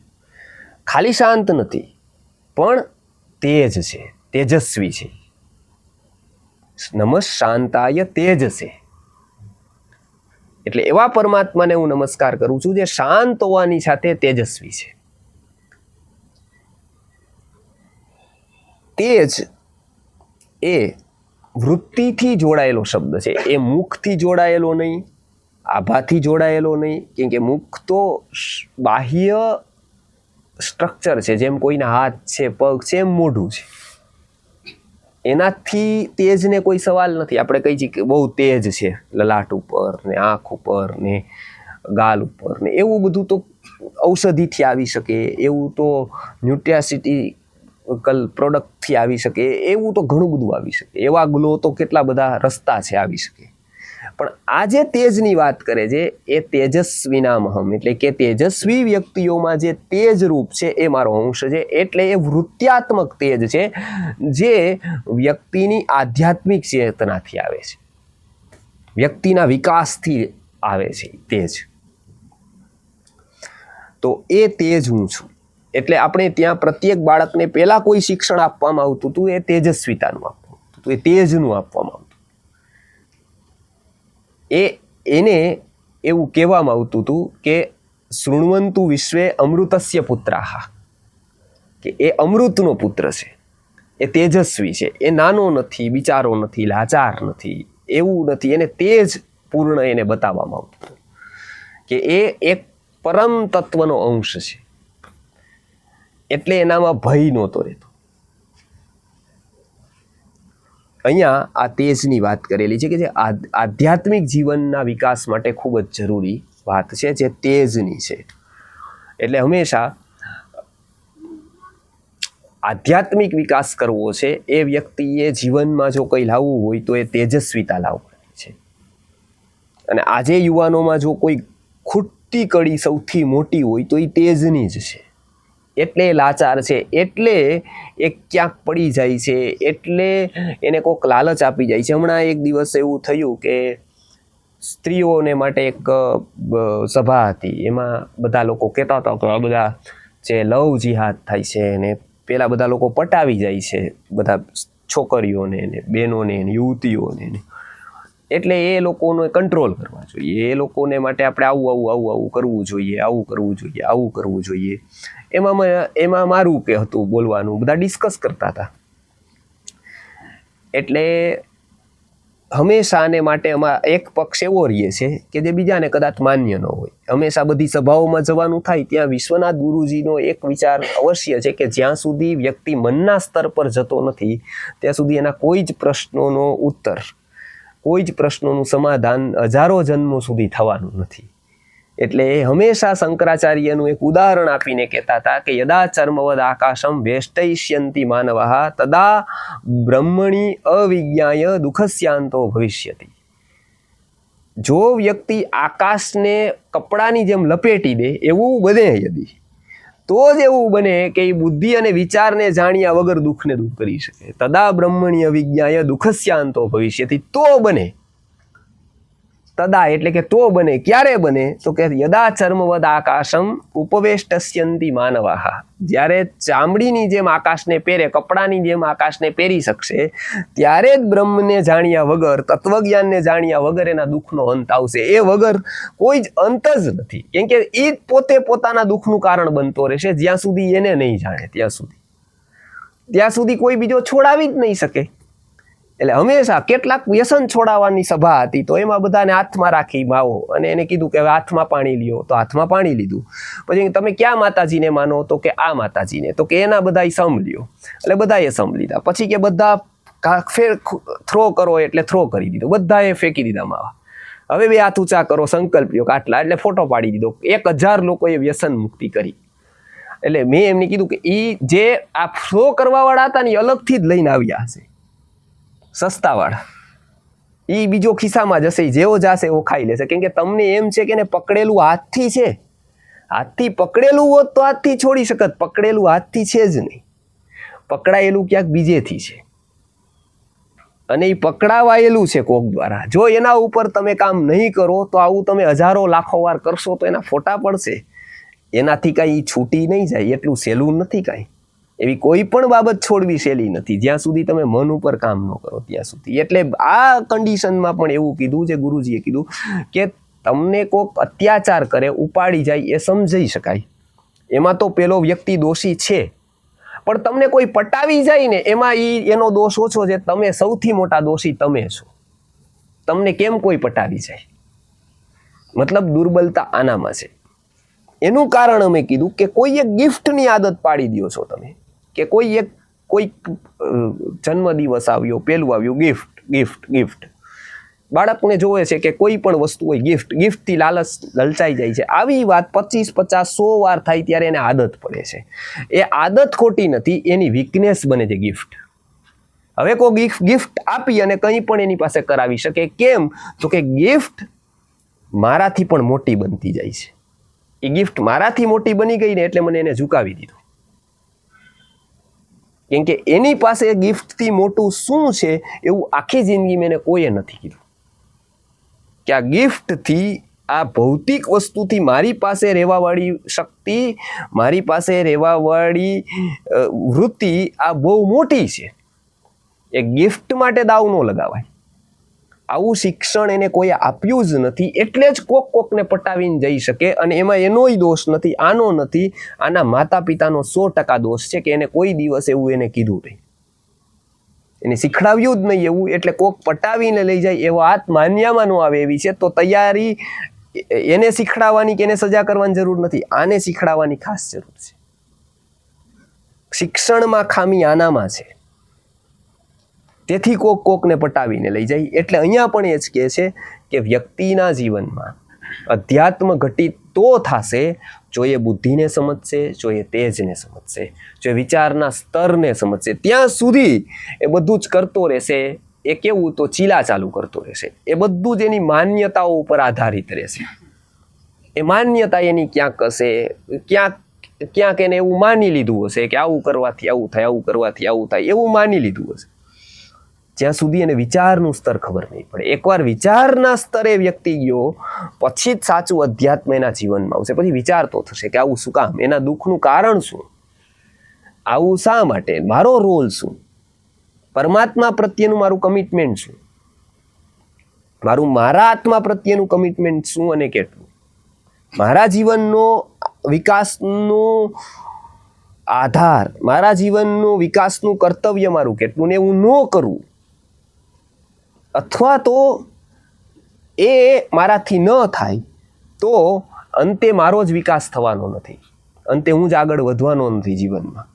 ખાલી શાંત નથી, પણ તેજ છે, તેજસ્વી છે. નમઃ શાંતાય તેજસે. એટલે એવા પરમાત્માને હું નમસ્કાર કરું છું જે શાંત હોવાની સાથે તેજસ્વી છે. તેજ એ વૃત્તિથી જોડાયેલો શબ્દ છે. એ મુખથી જોડાયેલો નહીં, આભાથી જોડાયેલો નહીં. કેમ કે મુખ તો બાહ્ય સ્ટ્રક્ચર છે, જેમ કોઈના હાથ છે, પગ છે, એમ મોઢું છે. એનાથી તેજને કોઈ સવાલ નથી. આપણે કહી છીએ કે બહુ તેજ છે લલાટ ઉપર ને આંખ ઉપર ને ગાલ ઉપર ને, એવું બધું તો ઔષધિથી આવી શકે, એવું તો ન્યુટ્રાસિટી પ્રોડક્ટથી આવી શકે, એવું તો ઘણું બધું આવી શકે. એવા ગ્લો તો કેટલા બધા રસ્તા છે આવી શકે. પણ આ જે તેજની વાત કરે છે એ તેજસ્વીનામહમ, એટલે કે તેજસ્વી વ્યક્તિઓમાં જે તેજ રૂપ છે એ મારો અંશ છે. એટલે એ વૃત્યાત્મક તેજ છે જે વ્યક્તિની આધ્યાત્મિક ચેતનાથી આવે છે, વ્યક્તિના વિકાસથી આવે છે તેજ. તો એ તેજ હું છું. એટલે આપણે ત્યાં પ્રત્યેક બાળકને પહેલા કોઈ શિક્ષણ આપવામાં આવતું હતું એ તેજસ્વીતાનું આપવામાં આવતું હતું, એ તેજનું આપવામાં આવતું. એને એવું કહેવામાં આવતું હતું કે શૃણવંતુ વિશ્વે અમૃતસ્ય પુત્રાહ, કે એ અમૃતનો પુત્ર છે, એ તેજસ્વી છે, એ નાનો નથી, બિચારો નથી, લાચાર નથી, એવું નથી. એને તેજ પૂર્ણ એને બતાવવામાં આવતું હતું કે એ એક પરમ તત્વનો અંશ છે. એટલે એનામાં ભય નહોતો રહેતો. અહીંયા આ તેજની વાત કરેલી છે કે જે આધ્યાત્મિક જીવનના વિકાસ માટે ખૂબ જ જરૂરી વાત છે, જે તેજની છે. એટલે હંમેશા આધ્યાત્મિક વિકાસ કરવો છે એ વ્યક્તિએ જીવનમાં જો કંઈ લાવવું હોય તો એ તેજસ્વીતા લાવવાની છે. અને આજે યુવાનોમાં જો કોઈ ખૂટતી કડી સૌથી મોટી હોય તો એ તેજની જ છે. એટલે લાચાર છે, એટલે એ ક્યાંક પડી જાય છે, એટલે એને કોઈક લાલચ આપી જાય છે. હમણાં એક દિવસ એવું થયું કે સ્ત્રીઓને માટે એક સભા હતી. એમાં બધા લોકો કહેતા હતા કે આ બધા જે લવ જિહાદ થાય છે ને પેલા બધા લોકો પટાવી જાય છે બધા છોકરીઓને ને બહેનોને ને યુવતીઓને ને, એટલે એ લોકોને કંટ્રોલ કરવા જોઈએ. એ લોકોને માટે આપણે આવું કરવું જોઈએ, આવું કરવું જોઈએ, આવું કરવું જોઈએ. એમાં મારું કે હતું બોલવાનું, બધા ડિસ્કસ કરતા હતા. એટલે હંમેશાને માટે આમાં એક પક્ષ એવો રહે છે કે જે બીજાને કદાચ માન્ય ન હોય. હંમેશા બધી સભાઓમાં જવાનું થાય ત્યાં વિશ્વનાથ ગુરુજીનો એક વિચાર અવશ્ય છે કે જ્યાં સુધી વ્યક્તિ મનના સ્તર પર જતો નથી ત્યાં સુધી એના કોઈ જ પ્રશ્નોનો ઉત્તર, કોઈ જ પ્રશ્નોનું સમાધાન હજારો જન્મો સુધી થવાનું નથી. એટલે એ હંમેશા શંકરાચાર્યનું એક ઉદાહરણ આપીને કહેતા હતા કે યદા ચર્મવદ આકાશમ વેષ્ટયિષ્યન્તિ માનવઃ તદા બ્રહ્મણી અવિજ્ઞાય દુઃખસ્યાંતો ભવિષ્યતિ. જો વ્યક્તિ આકાશને કપડાની જેમ લપેટી દે એવું બને યદી, તો જ એવું બને કે એ બુદ્ધિ અને વિચારને જાણ્યા વગર દુઃખને દૂર કરી શકે. તદા બ્રહ્મણી અવિજ્ઞાય દુઃખસ્યાંતો ભવિષ્યતિ, તો બને. તદા એટલે કે તો બને, ક્યારે બને? તો કે યદા ચર્મવદ આકાશમ ઉપવેષ્ટસ્યંતિ માનવાહ, જ્યારે ચામડીની જેમ આકાશને પહેરે, કપડાની જેમ આકાશને પહેરી શકશે, ત્યારે જ બ્રહ્મને જાણ્યા વગર, તત્વજ્ઞાનને જાણ્યા વગર એના દુઃખનો અંત આવશે. એ વગર કોઈ જ અંત જ નથી, કેમ કે એ જ પોતે પોતાના દુઃખનું કારણ બનતો રહેશે જ્યાં સુધી એને નહીં જાણે ત્યાં સુધી કોઈ બીજો છોડાવી જ નહીં શકે. એટલે હંમેશા કેટલાક વ્યસન છોડાવવાની સભા હતી, તો એમાં બધાને હાથમાં રાખી માવો અને એને કીધું કે હવે હાથમાં પાણી લ્યો, તો હાથમાં પાણી લીધું. પછી તમે ક્યાં માતાજીને માનો? તો કે આ માતાજીને. તો કે એના બધા સમ લ્યો, એટલે બધાએ સમ લીધા. પછી કે બધા થ્રો કરો, એટલે થ્રો કરી દીધો, બધાએ ફેંકી દીધા માવા. હવે બે હાથ ઊંચા કરો, સંકલ્પ લ્યો કાટલા, એટલે ફોટો પાડી દીધો. 1000 લોકોએ વ્યસન મુક્તિ કરી. એટલે મેં એમને કીધું કે એ જે આ થ્રો કરવા વાળા હતા ને એ અલગથી જ લઈને આવ્યા હશે, સસ્તાવાળા. એ બીજો ખિસ્સામાં જશે, જેવો જશે એવો ખાઈ લેશે. કેમ કે તમને એમ છે કે એને પકડેલું હાથથી છે, હાથથી પકડેલું હોત તો હાથથી છોડી શકત, પકડેલું હાથથી છે જ નહીં, પકડાયેલું ક્યાંક બીજેથી છે, અને એ પકડાવાયેલું છે કોક દ્વારા. જો એના ઉપર તમે કામ નહીં કરો તો આવું તમે હજારો લાખો વાર કરશો તો એના ફોટા પડશે, એનાથી કાંઈ છૂટી નહીં જાય. એટલું સહેલું નથી કાંઈ. એવી કોઈ પણ બાબત છોડવી સહેલી નથી જ્યાં સુધી તમે મન ઉપર કામ ન કરો ત્યાં સુધી. એટલે આ કન્ડિશનમાં પણ એવું કીધું છે ગુરુજીએ કીધું કે તમને કોઈક અત્યાચાર કરે, ઉપાડી જાય, એ સમજી શકાય, એમાં તો પેલો વ્યક્તિ દોષી છે. પણ તમને કોઈ પટાવી જાય ને એમાં એનો દોષ ઓછો છે. તમે સૌથી મોટા દોષી તમે છો. તમને કેમ કોઈ પટાવી જાય? મતલબ દુર્બલતા આનામાં છે. એનું કારણ અમે કીધું કે કોઈ એક ગિફ્ટની આદત પાડી દો છો તમે, કે કોઈ જન્મદિવસ આવ્યો, પેલું આવ્યું, ગિફ્ટ. બાળકને જોવે છે કે કોઈ પણ વસ્તુ હોય, ગિફ્ટથી લાલચ લલચાઈ જાય છે. આવી વાત 25, 50, 100 વાર થાય ત્યારે એને આદત પડે છે. એ આદત ખોટી નથી, એની વીકનેસ બને છે ગિફ્ટ. હવે કોઈ ગિફ્ટ આપી અને કંઈ પણ એની પાસે કરાવી શકે. કેમ? તો કે ગિફ્ટ મારાથી પણ મોટી બનતી જાય છે. એ ગિફ્ટ મારાથી મોટી બની ગઈ ને એટલે મને એને ઝુકાવી દીધું. કેમ કે એની પાસે ગિફ્ટથી મોટું શું છે એવું આખી જિંદગી મેં કોઈએ નથી કીધું. કે આ ગિફ્ટથી, આ ભૌતિક વસ્તુથી મારી પાસે રહેવાવાળી શક્તિ, મારી પાસે રહેવાવાળી વૃત્તિ આ બહુ મોટી છે. એ ગિફ્ટ માટે દાવ ન લગાવાય. આવું શિક્ષણ એને કોઈ આપ્યું જ નથી. એટલે જ કોકને પટાવીને જઈ શકે, અને એમાં એનોય દોષ નથી, આનો નથી, આના માતા પિતાનો 100% દોષ છે કે એને કોઈ દિવસ એવું એને કીધું નહીં, એને શીખડાવ્યું જ નહીં એવું. એટલે કોક પટાવીને લઈ જાય એવો હાથ માન્યામાં ન આવે એવી છે. તો તૈયારી એને શીખડાવવાની કે એને સજા કરવાની જરૂર નથી, આને શીખડાવવાની ખાસ જરૂર છે. શિક્ષણમાં ખામી આનામાં છે. તેથી કોકને પટાવીને લઈ જાય. એટલે અહીંયા પણ એ જ કહે છે કે વ્યક્તિના જીવનમાં અધ્યાત્મ ઘટિત તો થશે જો એ બુદ્ધિને સમજશે, જો એ તેજને સમજશે, જો એ વિચારના સ્તરને સમજશે. ત્યાં સુધી એ બધું જ કરતો રહેશે. એ કેવું? તો ચીલા ચાલુ કરતો રહેશે. એ બધું જ એની માન્યતાઓ ઉપર આધારિત રહેશે. એ માન્યતા એની ક્યાંક હશે, ક્યાંક એને એવું માની લીધું હશે કે આવું કરવાથી આવું થાય, આવું કરવાથી આવું થાય, એવું માની લીધું હશે. જ્યાં સુધી એને વિચારનું સ્તર ખબર નહીં પડે. એકવાર વિચારના સ્તરે વ્યક્તિ ગયો પછી જ સાચું અધ્યાત્મ એના જીવનમાં આવશે. પછી વિચારતો થશે કે આવું શું કામ, એના દુઃખનું કારણ શું, આવું શા માટે, મારો રોલ શું, પરમાત્મા પ્રત્યેનું મારું કમિટમેન્ટ શું, મારા આત્મા પ્રત્યેનું કમિટમેન્ટ શું અને કેટલું, મારા જીવનનો વિકાસનો આધાર, મારા જીવનનું વિકાસનું કર્તવ્ય મારું કેટલું, ને હું ન કરું, અથવા તો એ મારાથી ન થાય તો અંતે મારો જ વિકાસ થવાનો નથી, અંતે હું જ આગળ વધવાનો નથી જીવનમાં.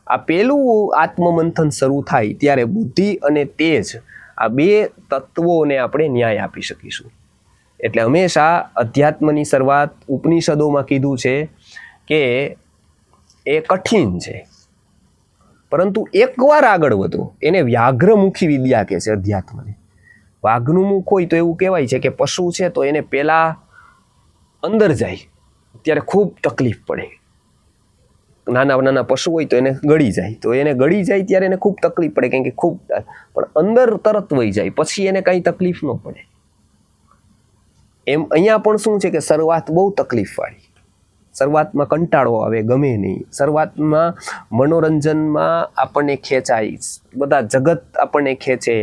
આ પેલું આત્મમંથન શરૂ થાય ત્યારે બુદ્ધિ અને તેજ, આ બે તત્વોને આપણે ન્યાય આપી શકીશું. એટલે હંમેશા અધ્યાત્મની શરૂઆત ઉપનિષદોમાં કીધું છે કે એ કઠિન છે, પરંતુ એકવાર આગળ વધો એને વ્યાઘ્રમુખી વિદ્યા કહે છે અધ્યાત્મને. વાઘનું મુખ હોય તો એવું કહેવાય છે કે પશુ છે તો એને પેલા અંદર જાય ત્યારે ખૂબ તકલીફ પડે. નાના પશુ હોય તો એને ગળી જાય, તો એને ગળી જાય ત્યારે એને ખૂબ તકલીફ પડે, કેમ કે ખૂબ, પણ અંદર તરત વહી જાય પછી એને કાંઈ તકલીફ ન પડે. એમ અહીંયા પણ શું છે કે શરૂઆત બહુ તકલીફવાળી, શરૂઆતમાં કંટાળો આવે, ગમે નહીં, શરૂઆતમાં મનોરંજનમાં આપણને ખેંચાય, બધા જગત આપણને ખેંચે,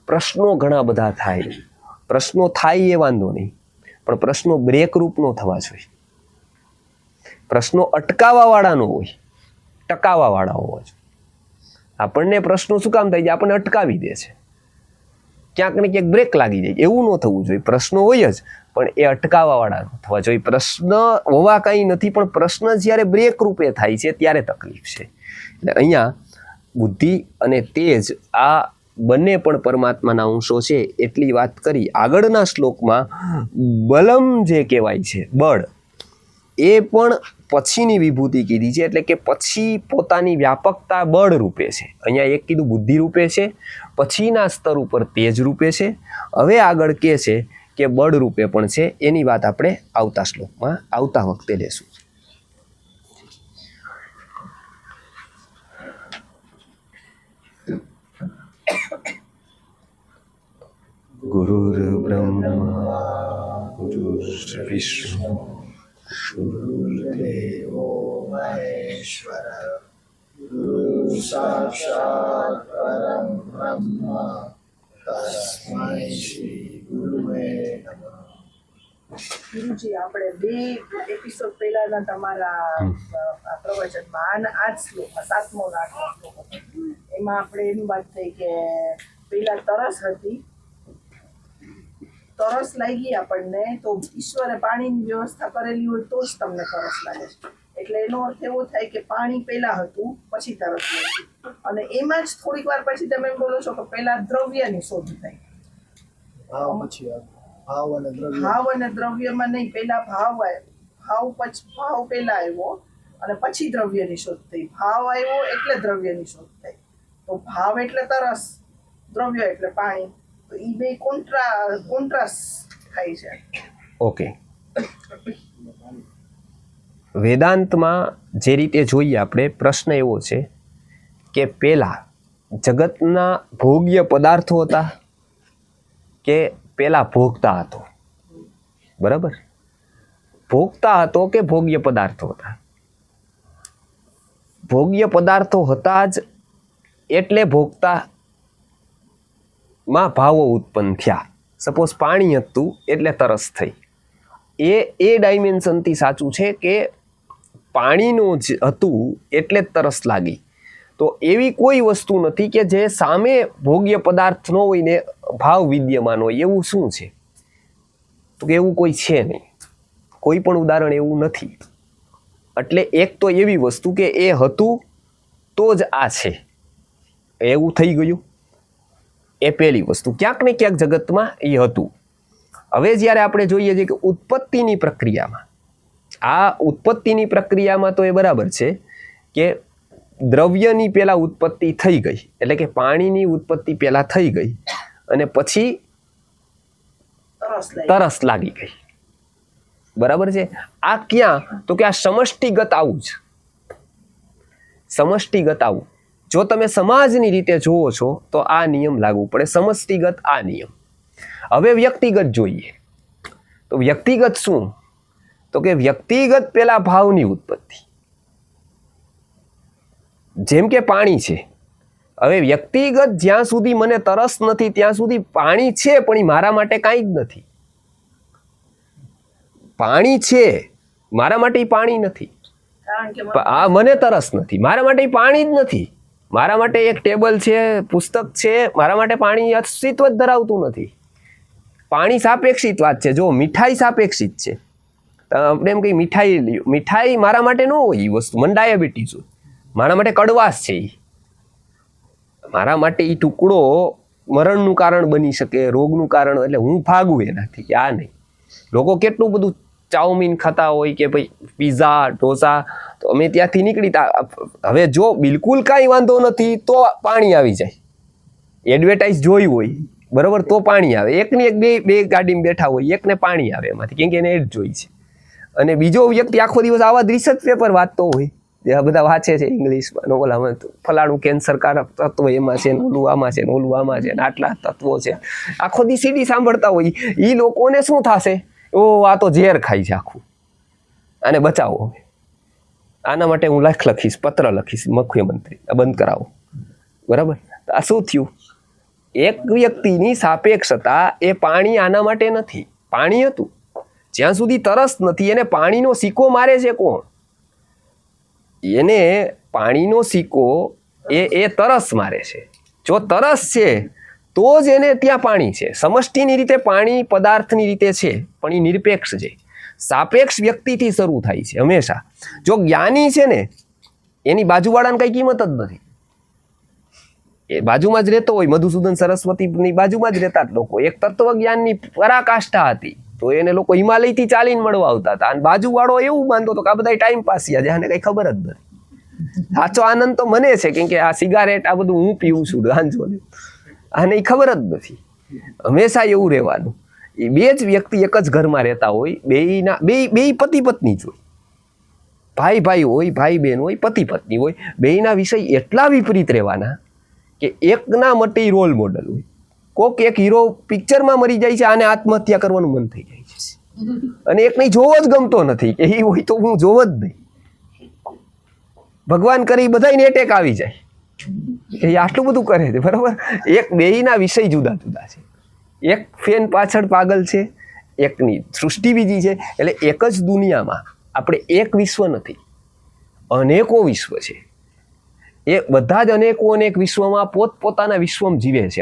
પ્રશ્નો ઘણા બધા થાય. પ્રશ્નો થાય એ વાંધો નહીં, પણ પ્રશ્નો બ્રેકરૂપ ન થવા જોઈએ. પ્રશ્નો અટકાવવાવાળા ન હોય, ટકાવવાવાળા હોવા જોઈએ. આપણને પ્રશ્નો શું કામ થાય છે? આપણને અટકાવી દે છે, ક્યાંક ને ક્યાંક બ્રેક લાગી જાય. એવું ન થવું જોઈએ. પ્રશ્નો હોય જ, પણ એ અટકાવવાવાળા ન થવા જોઈએ. પ્રશ્ન હોવા કંઈ નથી, પણ પ્રશ્ન જ્યારે બ્રેક રૂપે થાય છે ત્યારે તકલીફ છે. એટલે અહીંયા બુદ્ધિ અને તેજ આ બંને પણ પરમાત્માના અંશો છે એટલી વાત કરી. આગળના શ્લોકમાં બલમ જે કહેવાય છે, બળ, એ પણ પછીની વિભૂતિ કીધી છે. એટલે કે પછી પોતાની વ્યાપકતા બળ રૂપે છે. અહીંયા એક કીધું બુદ્ધિ રૂપે છે, પછીના સ્તર ઉપર તેજ રૂપે છે. હવે આગળ કહે છે કે બળ રૂપે પણ છે. એની વાત આપણે આવતા શ્લોકમાં આવતા વખતે લેશું. ગુરુર બ્રહ્મા ગુરુર્વિષ્ણુ ગુરુર્દેવો મહેશ્વર ગુરુ સાક્ષાત પરમ બ્રહ્મ તસ્મૈ શ્રી ગુરુવે નમઃ. ગુરુજી, આપણે 2 એપિસોડ પહેલાના તમારા પ્રવચનમાં આ જ શ્લોકમાં 7મો અને 8મો શ્લોક હતો, એમાં આપણે એની વાત થઈ કે પહેલા તરસ હતી, તરસ લાગી આપણને તો ઈશ્વરે પાણીની વ્યવસ્થા કરેલી હોય તો જ તમને તરસ લાગે છે. એટલે એનો અર્થ એવો થાય કે પાણી પહેલા હતું, પછી તરસ લાગી. અને એમાં જ થોડીક વાર પછી તમે એમ બોલો છો કે પહેલા દ્રવ્યની શોધ થઈ. ભાવ અને દ્રવ્યમાં નહીં, પહેલા ભાવ પહેલા આવ્યો અને પછી દ્રવ્યની શોધ થઈ. ભાવ આવ્યો એટલે દ્રવ્યની શોધ થઈ. તો ભાવ એટલે તરસ, દ્રવ્ય એટલે પાણી. તો એ બે કોન્ટ્રાસ્ટ થાય છે. ઓકે. વેદાંતમાં જે રીતે જોઈએ આપણે, પ્રશ્ન એવો છે કે પહેલા જગતના ભોગ્ય પદાર્થો હતા કે પહેલા ભોગતા હતો? બરાબર, ભોગતા હતો કે ભોગ્ય પદાર્થો હતા? ભોગ્ય પદાર્થો હતા જ એટલે ભોગતા માં ભાવો ઉત્પન્ન થયા. સપોઝ પાણી હતું એટલે તરસ થઈ. એ ડાયમેન્શનથી સાચું છે કે પાણીનું જ હતું એટલે જ તરસ લાગી. તો એવી કોઈ વસ્તુ નથી કે જે સામે ભોગ્ય પદાર્થ ન હોય ને ભાવ વિદ્યમાન હોય. એવું શું છે? તો કે એવું કોઈ છે નહીં, કોઈ પણ ઉદાહરણ એવું નથી. એટલે એક તો એવી વસ્તુ કે એ હતું તો જ આ છે, એવું થઈ ગયું. એ પહેલી વસ્તુ. ક્યાંક ને ક્યાંક જગતમાં એ હતું. હવે જ્યારે આપણે જોઈએ છીએ કે ઉત્પત્તિની પ્રક્રિયામાં, આ ઉત્પત્તિની પ્રક્રિયામાં તો એ બરાબર છે કે દ્રવ્યની પહેલા ઉત્પત્તિ થઈ ગઈ, એટલે કે પાણીની ઉત્પત્તિ પહેલા થઈ ગઈ અને પછી તરસ લાગી ગઈ. બરાબર છે. આ ક્યાં? તો કે આ સમષ્ટિગત આવું જ, સમષ્ટિગત આવું. જો તમે સમાજની રીતે જોવો છો તો આ નિયમ લાગુ પડે, સમષ્ટિગત આ નિયમ. હવે વ્યક્તિગત જોઈએ તો વ્યક્તિગત શું? તો કે વ્યક્તિગત પેલા ભાવની ઉત્પત્તિ. જેમ કે પાણી છે. હવે વ્યક્તિગત જ્યાં સુધી મને તરસ નથી ત્યાં સુધી પાણી છે, પણ એ મારા માટે કાંઈ જ નથી. પાણી છે, મારા માટે પાણી નથી. મને તરસ નથી, મારા માટે પાણી જ નથી. મારા માટે એક ટેબલ છે, પુસ્તક છે, મારા માટે પાણી અસ્તિત્વ જ ધરાવતું નથી. પાણી સાપેક્ષિત વાત છે. જો મીઠાઈ સાપેક્ષિત છે, આપણે એમ કઈ મીઠાઈ મારા માટે ન હોય. એ વસ્તુ મને ડાયાબિટીસ હોય, મારા માટે કડવાશ છે. મારા માટે એ ટુકડો મરણનું કારણ બની શકે, રોગનું કારણ. એટલે હું ભાગું એનાથી કે આ નહીં. લોકો કેટલું બધું ચાઉમીન ખાતા હોય કે ભાઈ પીઝા, ઢોસા, તો અમે ત્યાંથી નીકળી. હવે જો બિલકુલ કાંઈ વાંધો નથી તો પાણી આવી જાય. એડવર્ટાઇઝ જોઈ હોય બરાબર તો પાણી આવે. એકની એક બે ગાડીમાં બેઠા હોય, એકને પાણી આવે એમાંથી, કેમ કે એને એડ જોઈ છે. અને બીજો વ્યક્તિ આખો દિવસ આવા જ રિસર્ચ પેપર વાંચતો હોય, જે આ બધા વાંચે છે ઇંગ્લિશમાં ઓલામાં ફલાણું કેન્સરકારક તત્વ એમાં છે ને ઓલું આમાં છે ને ઓલું આમાં છે ને આટલા તત્વો છે, આખો દી સીડી સાંભળતા હોય એ લોકોને શું થશે, ઓ આ તો ઝેર ખાય છે આખું, આને બચાવો. આના માટે હું લખીશ, પત્ર લખીશ મુખ્યમંત્રી, આ બંધ કરાવો. બરાબર. આ શું થયું, એક વ્યક્તિની સાપેક્ષતા, એ પાણી આના માટે નથી. પાણી હતું, જ્યાં સુધી તરસ નથી, એને પાણીનો સિક્કો મારે છે કોણ? એને પાણીનો સિક્કો એ તરસ મારે છે. જો તરસ છે તો જ એને ત્યાં પાણી છે. સમષ્ટિની રીતે પાણી પદાર્થની રીતે છે, પણ એ નિરપેક્ષ છે. સાપેક્ષ વ્યક્તિથી શરૂ થાય છે હંમેશા. જો જ્ઞાની છે ને, એની બાજુવાળાને કઈ કિંમત જ નથી. એ બાજુમાં જ રહેતો હોય, મધુસૂદન સરસ્વતીની બાજુમાં જ રહેતા લોકો, એક તત્વજ્ઞાનની પરાકાષ્ઠા હતી, તો એને લોકો હિમાલયથી ચાલીને મળવા આવતા હતા. અને બાજુવાળો એવું માનતો હતો કે આ બધા ટાઈમ પાસ છે, આને કઈ ખબર જ નથી. સાચો આનંદ તો મને છે, કેમ કે આ સિગારેટ આ બધું હું પીવું છું ગાંજો, આને ખબર જ નથી. હંમેશા એવું રહેવાનું. એ બે જ વ્યક્તિ એક જ ઘરમાં રહેતા હોય, બે પતિ પત્ની જ હોય, ભાઈ ભાઈ હોય, ભાઈ બહેન હોય, પતિ પત્ની હોય, બેયના વિષય એટલા વિપરીત રહેવાના કે એકના માટે રોલ મોડલ હોય. કોક એક હીરો પિક્ચરમાં મરી જાય છે, આને આત્મહત્યા કરવાનું મન થઈ જાય છે, અને એક નહીં જોવો જ ગમતો નથી કે એ હોય તો હું જોવો જ નહીં. ભગવાન કરે બધાને એટેક આવી જાય, એ આટલું બધું કરે છે. બરાબર. એક બેયના વિષય જુદા જુદા છે. એક ફેન પાછળ પાગલ છે, એકની સૃષ્ટિ બીજી છે. એટલે એક જ દુનિયામાં આપણે એક વિશ્વ નથી, અનેકો વિશ્વ છે. એ બધા જ અનેક વિશ્વમાં પોતપોતાના વિશ્વમાં જીવે છે.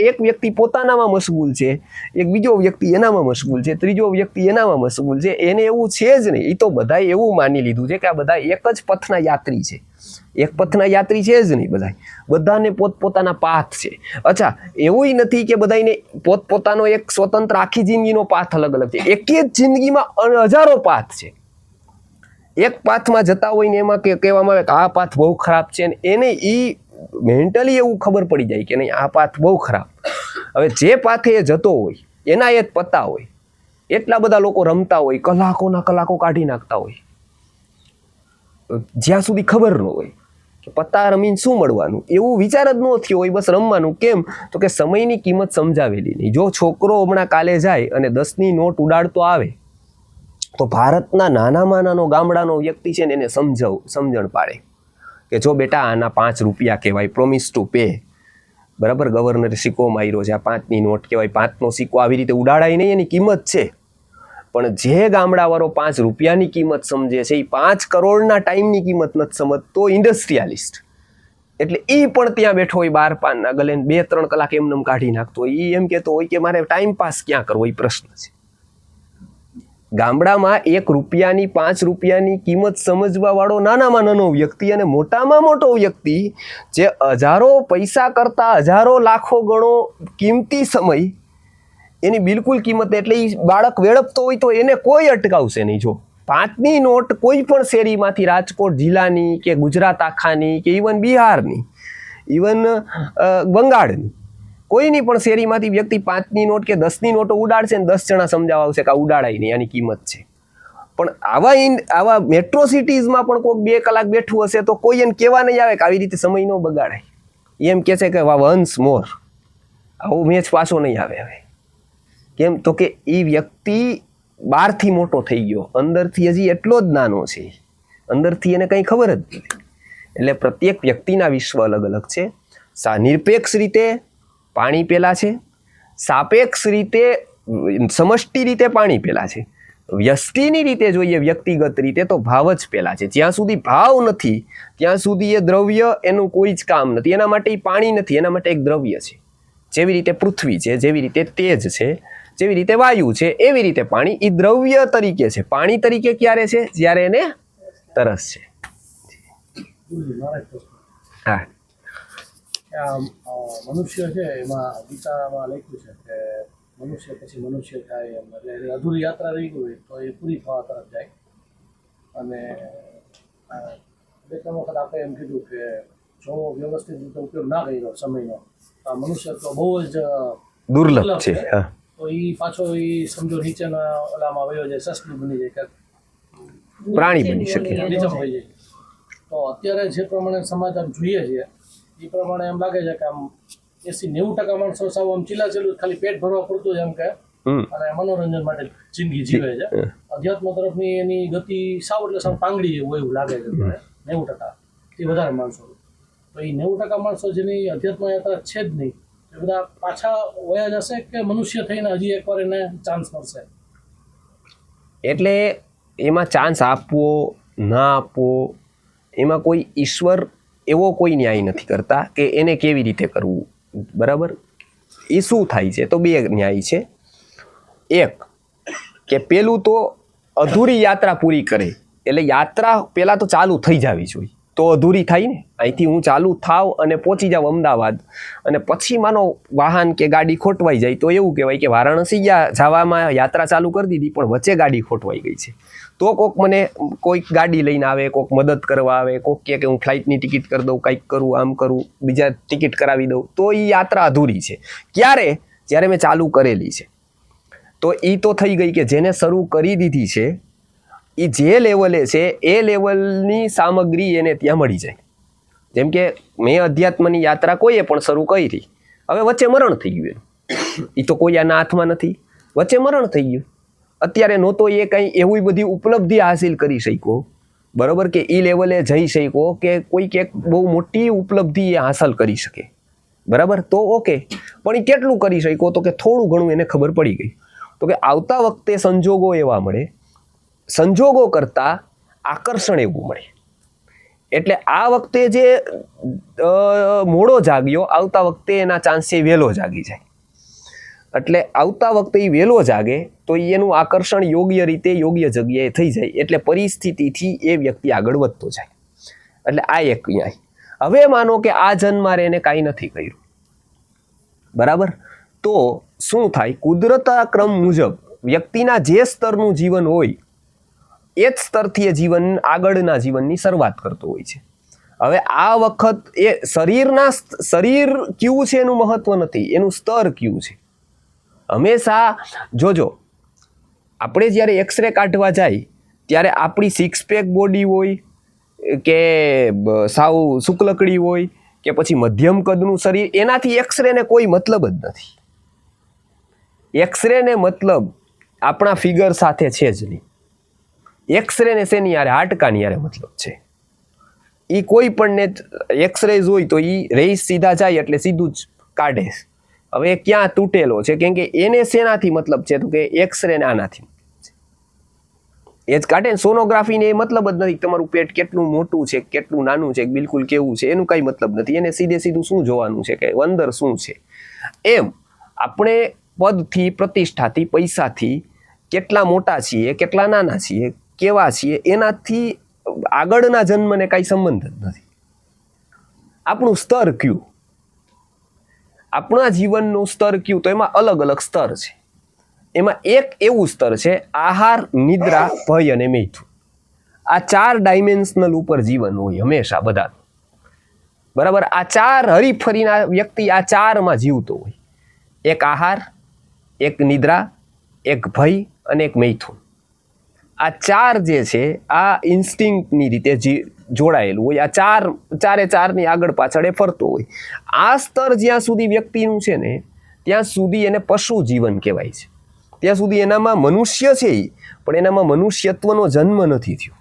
એક વ્યક્તિ પોતાનામાં મશગુલ છે, એક બીજો વ્યક્તિ એનામાં મશગુલ છે, ત્રીજો વ્યક્તિ એનામાં મશગુલ છે. એને એવું છે જ નહીં. એ તો બધાએ એવું માની લીધું છે કે આ બધા એક જ પથના યાત્રી છે. એક પથના યાત્રી છે જ નહીં બધાને પોતપોતાના પાથ છે. અચ્છા, એવું નથી કે બધાને પોતપોતાનો એક સ્વતંત્ર આખી જિંદગીનો પાથ અલગ અલગ છે. એક જ જિંદગીમાં હજારો પાથ છે. એક પાથમાં જતા હોય ને એમાં કહેવામાં આવે કે આ પાથ બહુ ખરાબ છે, ને એને એ મેન્ટલી એવું ખબર પડી જાય કે નહીં આ પાથ બહુ ખરાબ. હવે જે પાથે એ જતો હોય એના એ જ પત્તા હોય. એટલા બધા લોકો રમતા હોય, કલાકોના કલાકો કાઢી નાખતા હોય, જ્યાં સુધી ખબર ન હોય કે પત્તા રમીને શું મળવાનું, એવું વિચાર જ ન થયો હોય, બસ રમવાનું. કેમ તો કે સમયની કિંમત સમજાવેલી નહીં. જો છોકરો હમણાં કાલે જાય અને 10ની નોટ ઉડાડતો આવે તો ભારતના નાનામાં નાનો ગામડાનો વ્યક્તિ છે ને એને સમજણ પાડે કે જો બેટા આના 5 રૂપિયા કહેવાય, પ્રોમિસ ટુ પે. બરાબર. ગવર્નરે સિક્કો માર્યો છે, આ 5ની નોટ કહેવાય, 5નો સિક્કો આવી રીતે ઉડાડાય નહીં, એની કિંમત છે. પણ જે ગામડાવાળો 5 રૂપિયાની કિંમત સમજે છે, એ 5 કરોડના ટાઈમની કિંમત નથી સમજતો, ઇન્ડસ્ટ્રીયાલિસ્ટ. એટલે એ પણ ત્યાં બેઠો હોય 12 પાનના ગલે 2-3 કલાક એમને કાઢી નાખતો હોય. એ એમ કહેતો હોય કે મારે ટાઈમ પાસ ક્યાં કરવો, એ પ્રશ્ન છે. ગામડામાં 1 રૂપિયાની 5 રૂપિયાની કિંમત સમજવા વાળો નાનામાં નાનો વ્યક્તિ અને મોટામાં મોટો વ્યક્તિ જે હજારો પૈસા કરતા હજારો લાખો ગણો કિંમતી સમય, એની બિલકુલ કિંમત. એટલે એ બાળક વેડપતો હોય તો એને કોઈ અટકાવશે નહીં. જો 5ની નોટ કોઈ પણ શેરીમાંથી, રાજકોટ જિલ્લાની કે ગુજરાત આખાની કે ઇવન બિહારની, ઇવન બંગાળની, કોઈની પણ શેરીમાંથી વ્યક્તિ 5ની નોટ કે 10ની નોટો ઉડાડશે ને 10 જણા સમજાવવા આવશે કે આ ઉડાડાય નહીં, આની કિંમત છે. પણ આવા મેટ્રો સિટીઝમાં પણ કોઈક 2 કલાક બેઠું હશે તો કોઈ એને કહેવા નહીં આવે કે આવી રીતે સમય ન બગાડાય. એમ કહે છે કે વન્સ મોર, આવો મેચ પાછો નહીં આવે. હવે કેમ તો કે એ વ્યક્તિ બહારથી મોટો થઈ ગયો, અંદરથી હજી એટલો જ નાનો છે, અંદરથી એને કંઈ ખબર જ નથી. એટલે પ્રત્યેક વ્યક્તિના વિશ્વ અલગ અલગ છે. નિરપેક્ષ રીતે પાણી પેલા છે, સાપેક્ષ રીતે સમષ્ટિ રીતે પાણી પેલા છે, વ્યષ્ટિની રીતે જોઈએ વ્યક્તિગત રીતે તો ભાવ જ પેલા છે. જ્યાં સુધી ભાવ નથી ત્યાં સુધી એ દ્રવ્ય એનું કોઈ જ કામ નથી. એના માટે પાણી નથી, એના માટે એક દ્રવ્ય છે. જેવી રીતે પૃથ્વી છે, જેવી રીતે તેજ છે, જેવી રીતે વાયુ છે, એવી રીતે પાણી એ દ્રવ્ય તરીકે છે. પાણી તરીકે ક્યારે છે? જ્યારે એને તરસ છે. હા, મનુષ્ય છે એમાં ગીતામાં લખ્યું છે કે મનુષ્ય પછી મનુષ્ય થાય, એમ એટલે એની અધૂરી યાત્રા રહી ગઈ તો એ પૂરી થવા તરફ જાય. અને 2-3 વખત આપણે એમ કીધું કે જો વ્યવસ્થિત રીતે ઉપયોગ ના કર્યો સમયનો, તો મનુષ્ય તો બહુ જ દુર્લભ છે. તો એ પાછો એ સમજો નીચેના ઓલામાં વયો જાય, સસલું બની જાય, પ્રાણી બની શકે. નીચે હોય જાય. તો અત્યારે જે પ્રમાણે સમાજ આમ જોઈએ છે એ પ્રમાણે એમ લાગે છે કે આમ 80-90% માણસો સાવ આમ ચીલાચીલું ખાલી પેટ ભરવા પૂરતું જ એમ કે અને મનોરંજન માટે જિંદગી જીવે છે. અધ્યાત્મ તરફની એની ગતિ સાવ એટલે સાવ પાંગડી હોય એવું લાગે છે 90% થી વધારે માણસો. તો એ 90% માણસો જેની અધ્યાત્મ યાત્રા છે જ નહીં એ બધા પાછા વયા જશે કે મનુષ્ય થઈને હજી એકવાર એને ચાન્સ મળશે? એટલે એમાં ચાન્સ આપવો ના આપવો એમાં કોઈ ઈશ્વર એવો કોઈ ન્યાય નથી કરતા કે એને કેવી રીતે કરવું. બરાબર, એ શું થાય છે તો બે ન્યાય છે. એક કે પેલું તો અધૂરી યાત્રા પૂરી કરે, એટલે યાત્રા પહેલા તો ચાલુ થઈ જવી જોઈએ તો અધૂરી થાય ને. અહીંથી હું ચાલુ થાવ અને પહોંચી જાવ અમદાવાદ અને પછી માનો વાહન કે ગાડી ખોટવાઈ જાય તો એવું કહેવાય કે વારાણસી જવામાં યાત્રા ચાલુ કરી દીધી પણ વચ્ચે ગાડી ખોટવાઈ ગઈ છે. તો કોઈક ગાડી લઈને આવે, કોઈક મદદ કરવા આવે, કોઈક કહે કે હું ફ્લાઇટની ટિકિટ કરી દઉં, કંઈક કરું, આમ કરું, બીજા ટિકિટ કરાવી દઉં, તો એ યાત્રા અધૂરી છે. ક્યારે? જ્યારે મેં ચાલુ કરેલી છે. તો એ તો થઈ ગઈ કે જેને શરૂ કરી દીધી છે એ જે લેવલે છે એ લેવલની સામગ્રી એને ત્યાં મળી જાય. જેમ કે મેં અધ્યાત્મની યાત્રા કોઈએ પણ શરૂ કરી, હવે વચ્ચે મરણ થઈ ગયું એનું, એ તો કોઈ આના હાથમાં નથી, વચ્ચે મરણ થઈ ગયું. અત્યારે નહોતો એ કંઈ એવી બધી ઉપલબ્ધિ હાસિલ કરી શક્યો, બરાબર, કે એ લેવલે જઈ શક્યો કે કોઈક એક બહુ મોટી ઉપલબ્ધિ એ હાંસલ કરી શકે, બરાબર, તો ઓકે. પણ એ કેટલું કરી શક્યો તો કે થોડું ઘણું એને ખબર પડી ગઈ. તો કે આવતા વખતે સંજોગો એવા મળે, સંજોગો કરતાં આકર્ષણ એવું મળે. એટલે આ વખતે જે મોડો જાગ્યો, આવતા વખતે એના ચાન્સે વહેલો જાગી જાય. એટલે આવતા વખતે એ વહેલો જાગે તો એનું આકર્ષણ યોગ્ય રીતે યોગ્ય જગ્યાએ થઈ જાય, એટલે પરિસ્થિતિથી એ વ્યક્તિ આગળ વધતો જાય. એટલે આ એક ન્યાય. હવે માનો કે આ જન્મારે એને કાંઈ નથી કર્યું, બરાબર, તો શું થાય? કુદરતના ક્રમ મુજબ વ્યક્તિના જે સ્તરનું જીવન હોય એ જ સ્તરથી એ જીવન આગળના જીવનની શરૂઆત કરતો હોય છે. હવે આ વખત એ શરીર કયું છે એનું મહત્વ નથી, એનું સ્તર કયું છે. હંમેશા જોજો, આપણે જ્યારે એક્સરે કાઢવા જાય ત્યારે આપણી સિક્સપેક બોડી હોય કે સાવ શુક્લકડી હોય કે પછી મધ્યમ કદનું શરીર, એનાથી એક્સરેને કોઈ મતલબ જ નથી. એક્સરેને મતલબ આપણા ફિગર સાથે છે જ નહીં. એક્સરેને શેની યારે? હાડકાની યારે મતલબ છે. એ કોઈ પણને એક્સરે જોઈ તો એ રેસ સીધા જાય એટલે સીધું જ કાઢે. હવે ક્યાં તૂટેલો છે? કેમ કે એને શેનાથી મતલબ છે? તો કે એક્સરેને આનાથી એ જ કાઢે. સોનોગ્રાફીને એ મતલબ જ નથી તમારું પેટ કેટલું મોટું છે, કેટલું નાનું છે, બિલકુલ કેવું છે, એનું કાંઈ મતલબ નથી. એને સીધું શું જોવાનું છે કે અંદર શું છે. એમ આપણે પદથી, પ્રતિષ્ઠાથી, પૈસાથી કેટલા મોટા છીએ, કેટલા નાના છીએ, કેવા છીએ, એનાથી આગળના જન્મને કાંઈ સંબંધ જ નથી. આપણું સ્તર કયું, આપણા જીવનનું સ્તર કયું, તો એમાં અલગ અલગ સ્તર છે. એમાં એક એવું સ્તર છે આહાર, નિદ્રા, ભય અને મૈથુન. આ 4 ડાયમેન્શનલ ઉપર જીવન હોય હંમેશા બધા, બરાબર. આ 4 હરીફરીના વ્યક્તિ આ 4માં જીવતો હોય. એક આહાર, એક નિદ્રા, એક ભય અને એક મૈથુન. આ 4 જે છે આ ઇન્સ્ટિંક્ટની રીતે જોડાયેલું હોય. આ ચારે આગળ પાછળ એ ફરતો હોય. આ સ્તર જ્યાં સુધી વ્યક્તિનું છે ને ત્યાં સુધી એને પશુ જીવન કહેવાય છે. ત્યાં સુધી એનામાં મનુષ્ય છે પણ એનામાં મનુષ્યત્વનો જન્મ નથી થયો.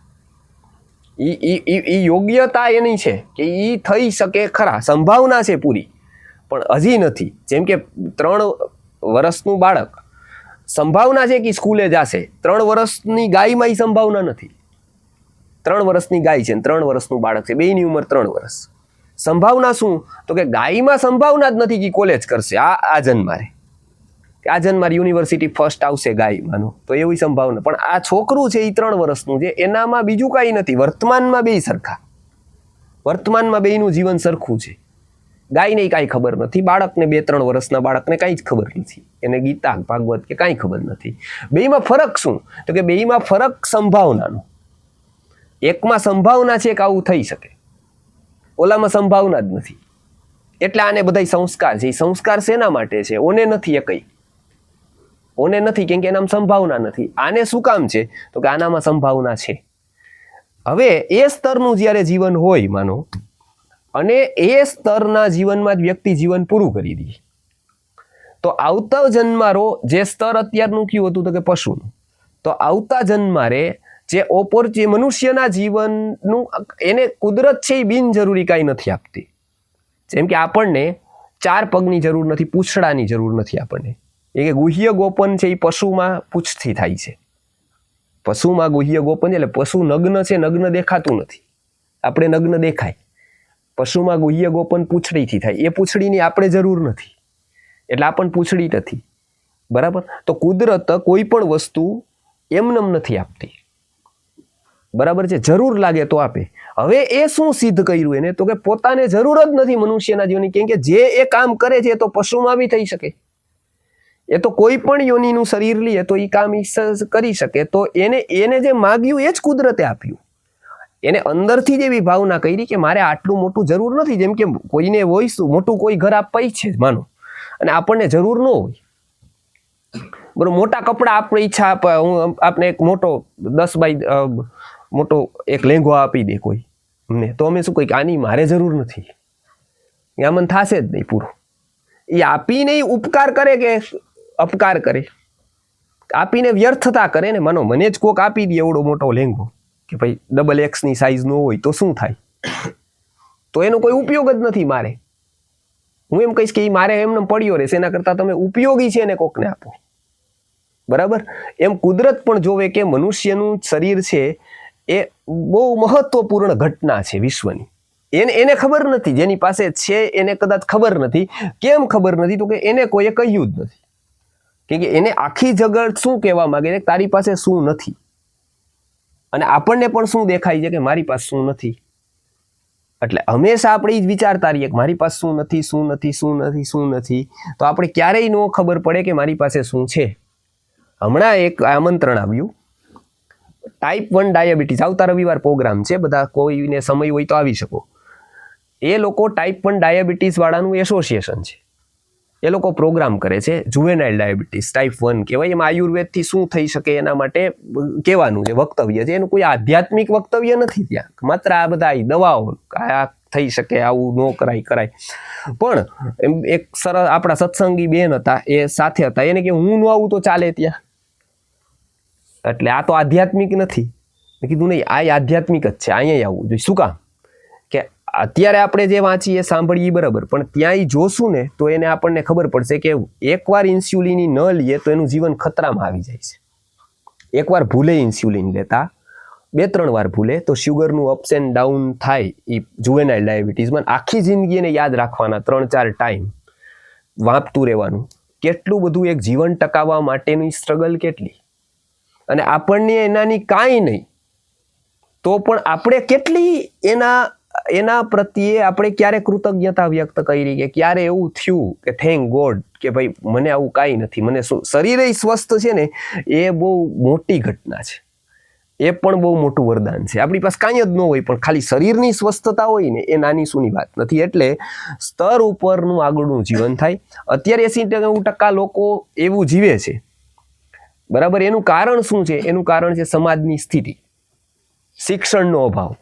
એ યોગ્યતા એની છે કે એ થઈ શકે ખરા, સંભાવના છે પૂરી, પણ હજી નથી. જેમ કે 3 વર્ષનું બાળક, સંભાવના છે કે સ્કૂલે જશે. 3 વર્ષની ગાયમાં એ સંભાવના નથી. 3 વર્ષની ગાય છે 3 વર્ષનું બાળક છે, બેયની ઉંમર 3 વર્ષ. સંભાવના શું? તો કે ગાયમાં સંભાવના જ નથી કે કોલેજ કરશે આ જન્મારે, આ જન્મારે યુનિવર્સિટી ફર્સ્ટ આવશે ગાયમાંનો, તો એવી સંભાવના. પણ આ છોકરું છે એ 3 વર્ષનું છે, એનામાં બીજું કાંઈ નથી. વર્તમાનમાં બેય સરખા, વર્તમાનમાં બેયનું જીવન સરખું છે. ગાયને કાંઈ ખબર નથી, બાળકને 2-3 વર્ષના બાળકને કાંઈ જ ખબર નથી, એને ગીતા ભાગવત કે કાંઈ ખબર નથી. બેયમાં ફરક શું? તો કે બેયમાં ફરક સંભાવનાનો. એકમાં સંભાવના છે કે આવું થઈ શકે, ઓલામાં સંભાવના જ નથી. એટલે આને બધા સંસ્કાર છે. સંસ્કાર શેના માટે છે? ઓને નથી એ કંઈ, ઓને નથી કેમ કે એનામાં સંભાવના નથી. આને શું કામ છે? તો કે આનામાં સંભાવના છે. હવે એ સ્તરનું જ્યારે જીવન હોય માનો, અને એ સ્તરના જીવનમાં જ વ્યક્તિ જીવન પૂરું કરી દે, તો આવતા જન્મારો જે સ્તર અત્યારનું કયું હતું તો કે પશુનું, તો આવતા જન્મારે જે મનુષ્યના જીવનનું એને કુદરત છે એ બિનજરૂરી કાંઈ નથી આપતી. જેમ કે આપણને 4 પગની જરૂર નથી, પૂંછડાની જરૂર નથી આપણને. એ કે ગુહ્ય ગોપન છે એ પશુમાં પૂંછથી થાય છે. પશુમાં ગુહ્ય ગોપન એટલે પશુ નગ્ન છે, નગ્ન દેખાતું નથી, આપણે નગ્ન દેખાય. પશુમાં ગુહ્ય ગોપન પૂંછડીથી થાય, એ પૂંછડીની આપણે જરૂર નથી એટલે આપણને પૂંછડી નથી. બરાબર? તો કુદરત કોઈ પણ વસ્તુ એમનેમ નથી આપતી. બરાબર છે? જરૂર લાગે તો આપે. હવે એ શું સિદ્ધ કર્યું એને, તો કે પોતાને જરૂર જ નથી મનુષ્યના જીવનની, કેમ કે જે એ કામ કરે છે એ તો પશુમાં બી થઈ શકે. એ તો કોઈ પણ યોનિનું શરીર લે તો એ કામ કરી શકે. તો એને જે માગ્યું એ જ કુદરતે આપ્યું. એને અંદરથી જ એવી ભાવના કરી કે મારે આટલું મોટું જરૂર નથી. જેમ કે કોઈને હોય શું મોટું કોઈ ઘર આપવા ઈચ્છે માનો, અને આપણને જરૂર ન હોય, બરોબર, મોટા કપડા આપણે ઈચ્છા આપે, હું આપને એક મોટો 10 બાય મોટો એક લેંઘો આપી દે કોઈ અમને, તો અમે શું કહીએ કે આની મારે જરૂર નથી, એ અમને થશે જ નહીં પૂરું. એ આપીને ઉપકાર કરે કે અપકાર કરે? આપીને વ્યર્થતા કરે ને. માનો મને જ કોક આપી દે એવડો મોટો લેંઘો કે ભાઈ XXX ની સાઈઝ નો હોય તો શું થાય? તો એનો કોઈ ઉપયોગ જ નથી મારે. હું એમ કહીશ કે એ મારે એમને પડ્યો રહેશે, એના કરતાં તમે ઉપયોગી છે એને કોકને આપો. બરાબર? એમ કુદરત પણ જોવે કે મનુષ્યનું શરીર છે એ બહુ મહત્વપૂર્ણ ઘટના છે વિશ્વની. એને ખબર નથી, જેની પાસે છે એને કદાચ ખબર નથી. કેમ ખબર નથી? તો કે એને કોઈએ કહ્યું જ નથી. કેમ કે એને આખી જગત શું કહેવા માંગે છે, તારી પાસે શું નથી. અને આપણને પણ શું દેખાય છે કે મારી પાસે શું નથી. એટલે હંમેશા આપણે એ જ વિચારતા રહીએ કે મારી પાસે શું નથી, શું નથી, શું નથી, શું નથી. તો આપણે ક્યારેય ન ખબર પડે કે મારી પાસે શું છે. હમણાં એક આમંત્રણ આવ્યું, ટાઈપ 1 ડાયાબિટીસ, આવતા રવિવાર પ્રોગ્રામ છે, બધા કોઈને સમય હોય તો આવી શકો. એ લોકો ટાઈપ 1 ડાયાબિટીસ વાળાનું એસોસિએશન છે. એ લોકો પ્રોગ્રામ કરે છે, જુવેનાઇલ ડાયાબિટીસ ટાઈપ 1 કહેવાય. એમાં આયુર્વેદથી શું થઈ શકે એના માટે કહેવાનું છે, વક્તવ્ય છે. એનું કોઈ આધ્યાત્મિક વક્તવ્ય નથી ત્યાં, માત્ર આ બધા દવાઓ, આ થઈ શકે, આવું ન કરાય. પણ એમ એક સરસ આપણા સત્સંગી બેન હતા, એ સાથે હતા, એને કે હું ન આવું તો ચાલે ત્યાં. એટલે આ તો આધ્યાત્મિક નથી. મેં કીધું નહીં, આ આધ્યાત્મિક જ છે, અહીંયા આવવું જોઈએ. શું કામ? કે અત્યારે આપણે જે વાંચીએ સાંભળીએ બરાબર, પણ ત્યાં જોશું ને તો એને આપણને ખબર પડશે કે એકવાર ઇન્સ્યુલિન ન લઈએ તો એનું જીવન ખતરામાં આવી જાય છે. એકવાર ભૂલે ઇન્સ્યુલિન લેતા, 2-3 વાર ભૂલે તો શુગરનું અપ્સ એન્ડ ડાઉન થાય. એ જુવેનાઇલ ડાયાબિટીસમાં આખી જિંદગી એને યાદ રાખવાના, 3-4 ટાઈમ વાંપતું રહેવાનું. કેટલું બધું એક જીવન ટકાવવા માટેની સ્ટ્રગલ કેટલી. અને આપણને એનાની કાંઈ નહીં તો પણ આપણે કેટલી એના પ્રત્યે આપણે ક્યારે કૃતજ્ઞતા વ્યક્ત કરી, કે ક્યારે એવું થયું કે થેન્ક ગોડ કે ભાઈ મને આવું કાંઈ નથી, મને શરીર સ્વસ્થ છે ને, એ બહુ મોટી ઘટના છે. એ પણ બહુ મોટું વરદાન છે. આપણી પાસે કાંઈ જ ન હોય પણ ખાલી શરીરની સ્વસ્થતા હોય ને, એ નાની સૂની વાત નથી. એટલે સ્તર ઉપરનું આગળનું જીવન થાય. અત્યારે 80-90% લોકો એવું જીવે છે. બરાબર? એનું કારણ શું છે? એનું કારણ છે સમાજની સ્થિતિ, શિક્ષણનો અભાવ.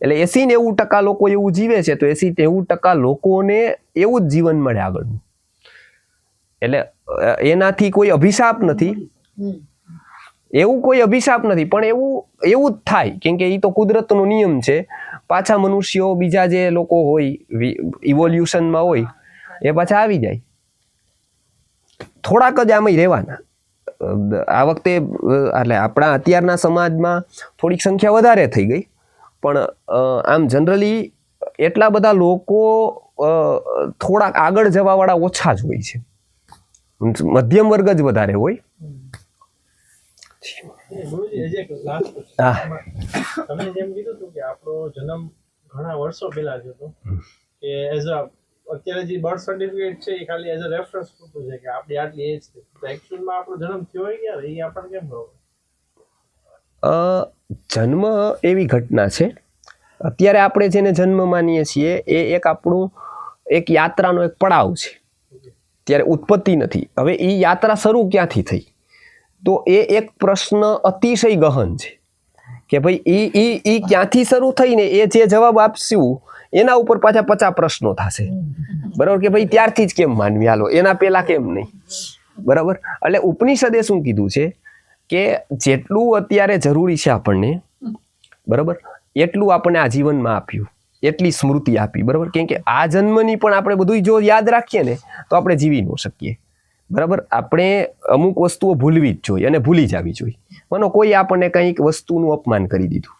એટલે 80-90% લોકો એવું જીવે છે, તો 80-90% લોકોને એવું જ જીવન મળે આગળનું. એટલે એનાથી કોઈ અભિશાપ નથી, એવું કોઈ અભિશાપ નથી, પણ એવું જ થાય. કેમ કે એ તો કુદરતનો નિયમ છે. પાછા મનુષ્યો બીજા જે લોકો હોય ઇવોલ્યુશનમાં હોય એ પાછા આવી જાય. થોડાક જ આમાં રહેવાના. આ વખતે એટલે આપણા અત્યારના સમાજમાં થોડીક સંખ્યા વધારે થઈ ગઈ, પણ આમ જનરલી એટલા બધા લોકો થોડાક આગળ જવાવાળા ઓછા જ હોય છે. મધ્યમ વર્ગ જ વધારે હોય. તમે જેમ કીધું હતું કે આપણો જન્મ ઘણા વર્ષો પહેલા થયો હતો, કે એઝ અ અત્યારે જે બર્થ સર્ટિફિકેટ છે એ ખાલી એઝ અ રેફરન્સ પૂરતું છે કે આપણી આટલી એજ છે. તો એકચ્યુઅલમાં આપણો જન્મ થયો હોય ક્યારે એ આપણને કેમ ખબર? જન્મ એવી ઘટના છે. અત્યારે આપણે જેને જન્મ માનીએ છીએ એ એક આપણું એક યાત્રાનો એક પડાવ છે. ત્યારે ઉત્પત્તિ નથી. હવે એ યાત્રા શરૂ ક્યાંથી થઈ? તો એ એક પ્રશ્ન અતિશય ગહન છે કે ભાઈ ઈ ક્યાંથી શરૂ થઈને એ જે જવાબ આપશું એના ઉપર પાછા 50 પ્રશ્નો થશે, બરાબર, કે ભાઈ ત્યારથી જ કેમ માનવી, હાલો એના પહેલા કેમ નહીં, બરાબર. એટલે ઉપનિષદે શું કીધું છે કે જેટલું અત્યારે જરૂરી છે આપણને, બરાબર, એટલું આપણને આ જીવનમાં આપ્યું, એટલી સ્મૃતિ આપી, બરાબર. કેમ કે આ જન્મની પણ આપણે બધું જો યાદ રાખીએ ને તો આપણે જીવી ન શકીએ, બરાબર. આપણે અમુક વસ્તુઓ ભૂલવી જ જોઈએ અને ભૂલી જવી જોઈએ. માનો કોઈ આપણને કંઈક વસ્તુનું અપમાન કરી દીધું,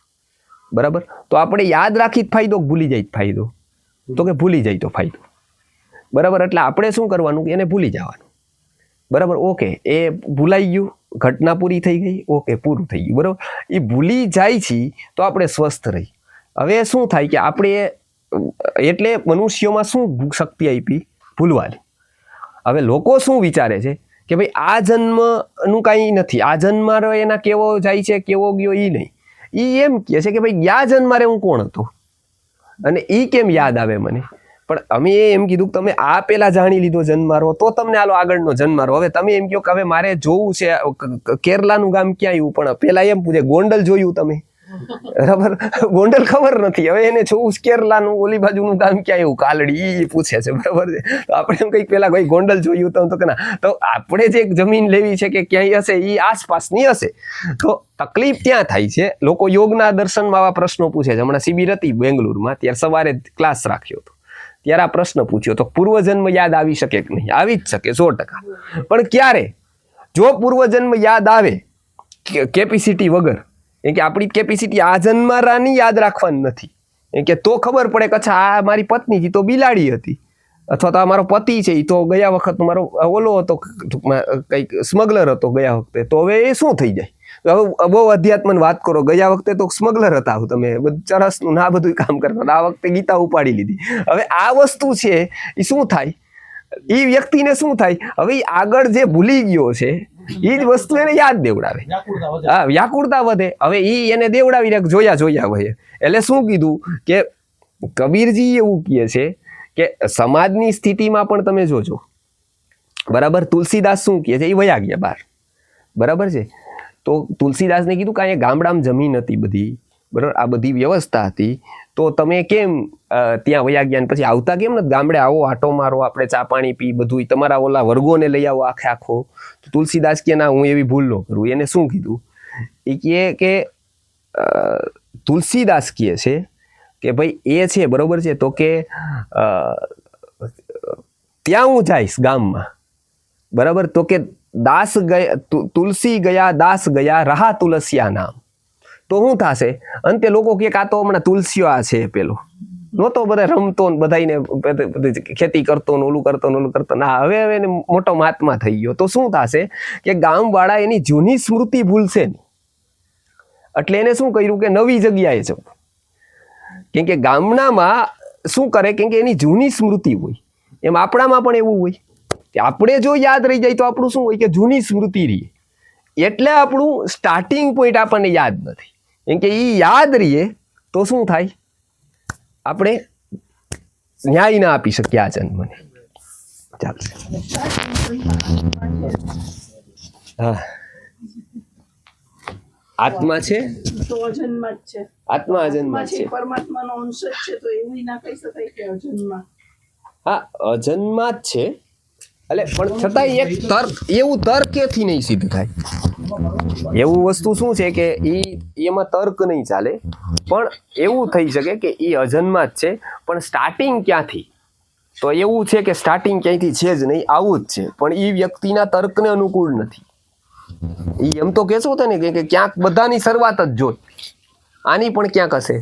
બરાબર, તો આપણે યાદ રાખી જ ફાયદો, ભૂલી જાય ફાયદો, તો કે ભૂલી જાય તો ફાયદો, બરાબર. એટલે આપણે શું કરવાનું કે એને ભૂલી જવાનું, બરાબર. ઓકે, એ ભૂલાઈ ગયું, ઘટના પૂરી થઈ ગઈ, ઓકે, પૂરું થઈ ગયું, બરાબર. એ ભૂલી જાય છે તો આપણે સ્વસ્થ રહી. હવે શું થાય કે આપણે એટલે મનુષ્યોમાં શું શક્તિ આપી? ભૂલવાની. હવે લોકો શું વિચારે છે કે ભાઈ આ જન્મનું કાંઈ નથી, આ જન્મ એના કેવો જાય છે કેવો ગયો એ નહીં. એ એમ કહે છે કે ભાઈ ગયા જન્મારે હું કોણ હતો અને એ કેમ યાદ આવે મને. પણ અમે એમ કીધું કે તમે આ પેલા જાણી લીધો જન્મારો તો તમને આલો આગળનો જન્મારો. હવે તમે એમ કહો કે હવે મારે જોવું છે કેરલાનું ગામ ક્યાં આવ્યું, પણ પેલા એમ પૂછે ગોંડલ જોયું તમે, બરાબર, ગોંડલ ખબર નથી, હવે એને જોવું કેરલાનું ઓલી બાજુનું ગામ ક્યાં આવ્યું કાલડી એ પૂછે છે, બરાબર છે. તો આપણે એમ કંઈક પેલા ભાઈ ગોંડલ જોયું તો કે ના, તો આપણે જે જમીન લેવી છે કે ક્યાંય હશે એ આસપાસની હશે. તો તકલીફ ત્યાં થાય છે. લોકો યોગના દર્શનમાં આવા પ્રશ્નો પૂછે છે. હમણાં શિબિર હતી બેંગ્લોરમાં, ત્યારે સવારે ક્લાસ રાખ્યો હતો, ત્યારે આ પ્રશ્ન પૂછ્યો તો પૂર્વજન્મ યાદ આવી શકે કે નહીં? આવી જ શકે 100%. પણ ક્યારે? જો પૂર્વજન્મ યાદ આવે કેપેસિટી વગર, કેમ કે આપણી કેપેસિટી આ જન્મારાની યાદ રાખવાની નથી, કેમ કે તો ખબર પડે કે અચ્છા આ મારી પત્ની હતી તો બિલાડી હતી, અથવા તો આ મારો પતિ છે એ તો ગયા વખત મારો ઓલો હતો, કંઈક સ્મગલર હતો ગયા વખતે, તો હવે એ શું થઈ જાય? હવે બહુ અધ્યાત્મની વાત કરો, ગયા વખતે તો સ્મગલર હતા, તમે ચરસનું ના બધું કામ કરતા, આ વખતે ગીતા ઉપાડી લીધી. હવે આ વસ્તુ છે એ શું થાય? એ વ્યક્તિને શું થાય? હવે આગળ જે ભૂલી ગયો છે એ જ વસ્તુ એને યાદ દેવડાવે, હા, વ્યાકુળતા વધે. હવે એ એને દેવડાવી જોયા હોય. એટલે શું કીધું કે કબીરજી એવું કહે છે કે સમાજની સ્થિતિમાં પણ તમે જોજો, બરાબર. તુલસીદાસ શું કહે છે? એ વયા ગયા બહાર, બરાબર છે. તો તુલસીદાસને કીધું કે અહીંયા ગામડામાં જમીન હતી બધી, બરાબર, આ બધી વ્યવસ્થા હતી, તો તમે કેમ ત્યાં વયા ગયા? પછી આવતા કેમ ને ગામડે આવો, આટો મારો, આપણે ચા પાણી પી, બધું તમારા ઓલા વર્ગોને લઈ આવો આખો. તો તુલસીદાસ કે ના, હું એવી ભૂલ ન કરું. એને શું કીધું? એ કહે કે તુલસીદાસ કહે છે કે ભાઈ એ છે, બરોબર છે, તો કે ત્યાં હું જઈશ ગામમાં, બરાબર, તો કે દાસ ગયા, તુલસી ગયા, દાસ ગયા, રહા તુલસિયા નામ. તો શું થશે? અંતે લોકો કે આ તો હમણાં તુલસીઓ આ છે, પેલો નહોતો બધા રમતો ને બધાને ખેતી કરતો ને ઓલું કરતો ના, હવે એને મોટો મહાત્મા થઈ ગયો. તો શું થશે કે ગામવાળા એની જૂની સ્મૃતિ ભૂલશે ને, એટલે એને શું કર્યું કે નવી જગ્યાએ જવું. કેમ કે ગામડામાં શું કરે, કેમ કે એની જૂની સ્મૃતિ હોય, એમ આપણામાં પણ એવું હોય કે આપણે જો યાદ રહી જાય તો આપણું શું હોય કે જૂની સ્મૃતિ રહી, એટલે આપણું સ્ટાર્ટિંગ પોઈન્ટ આપણને યાદ નથી. કેમ કે એ યાદ રહીએ તો શું થાય? આપણે ન્યાય ના આપી શકીએ આ જન્મને. ચાલશે. હા, આત્મા છે તો અજન્મા જ છે, આત્મા અજન્મા છે, પરમાત્માનો અંશ જ છે, તો એવું ના કહી શકાય કે અજન્મા. હા, અજન્મા જ છે. એટલે પણ છતાંય એક તર્ક, એવું તર્કથી નહીં સિદ્ધ થાય. એવું વસ્તુ શું છે કે એમાં તર્ક નહીં ચાલે, પણ એવું થઈ શકે કે એ અજન્મા જ છે, પણ સ્ટાર્ટિંગ ક્યાંથી? તો એવું છે કે સ્ટાર્ટિંગ ક્યાંયથી છે જ નહીં, આવું જ છે, પણ એ વ્યક્તિના તર્કને અનુકૂળ નથી. એ એમ તો કહેશો હતો ને કે ક્યાંક બધાની શરૂઆત જ જોઈ, આની પણ ક્યાંક હશે.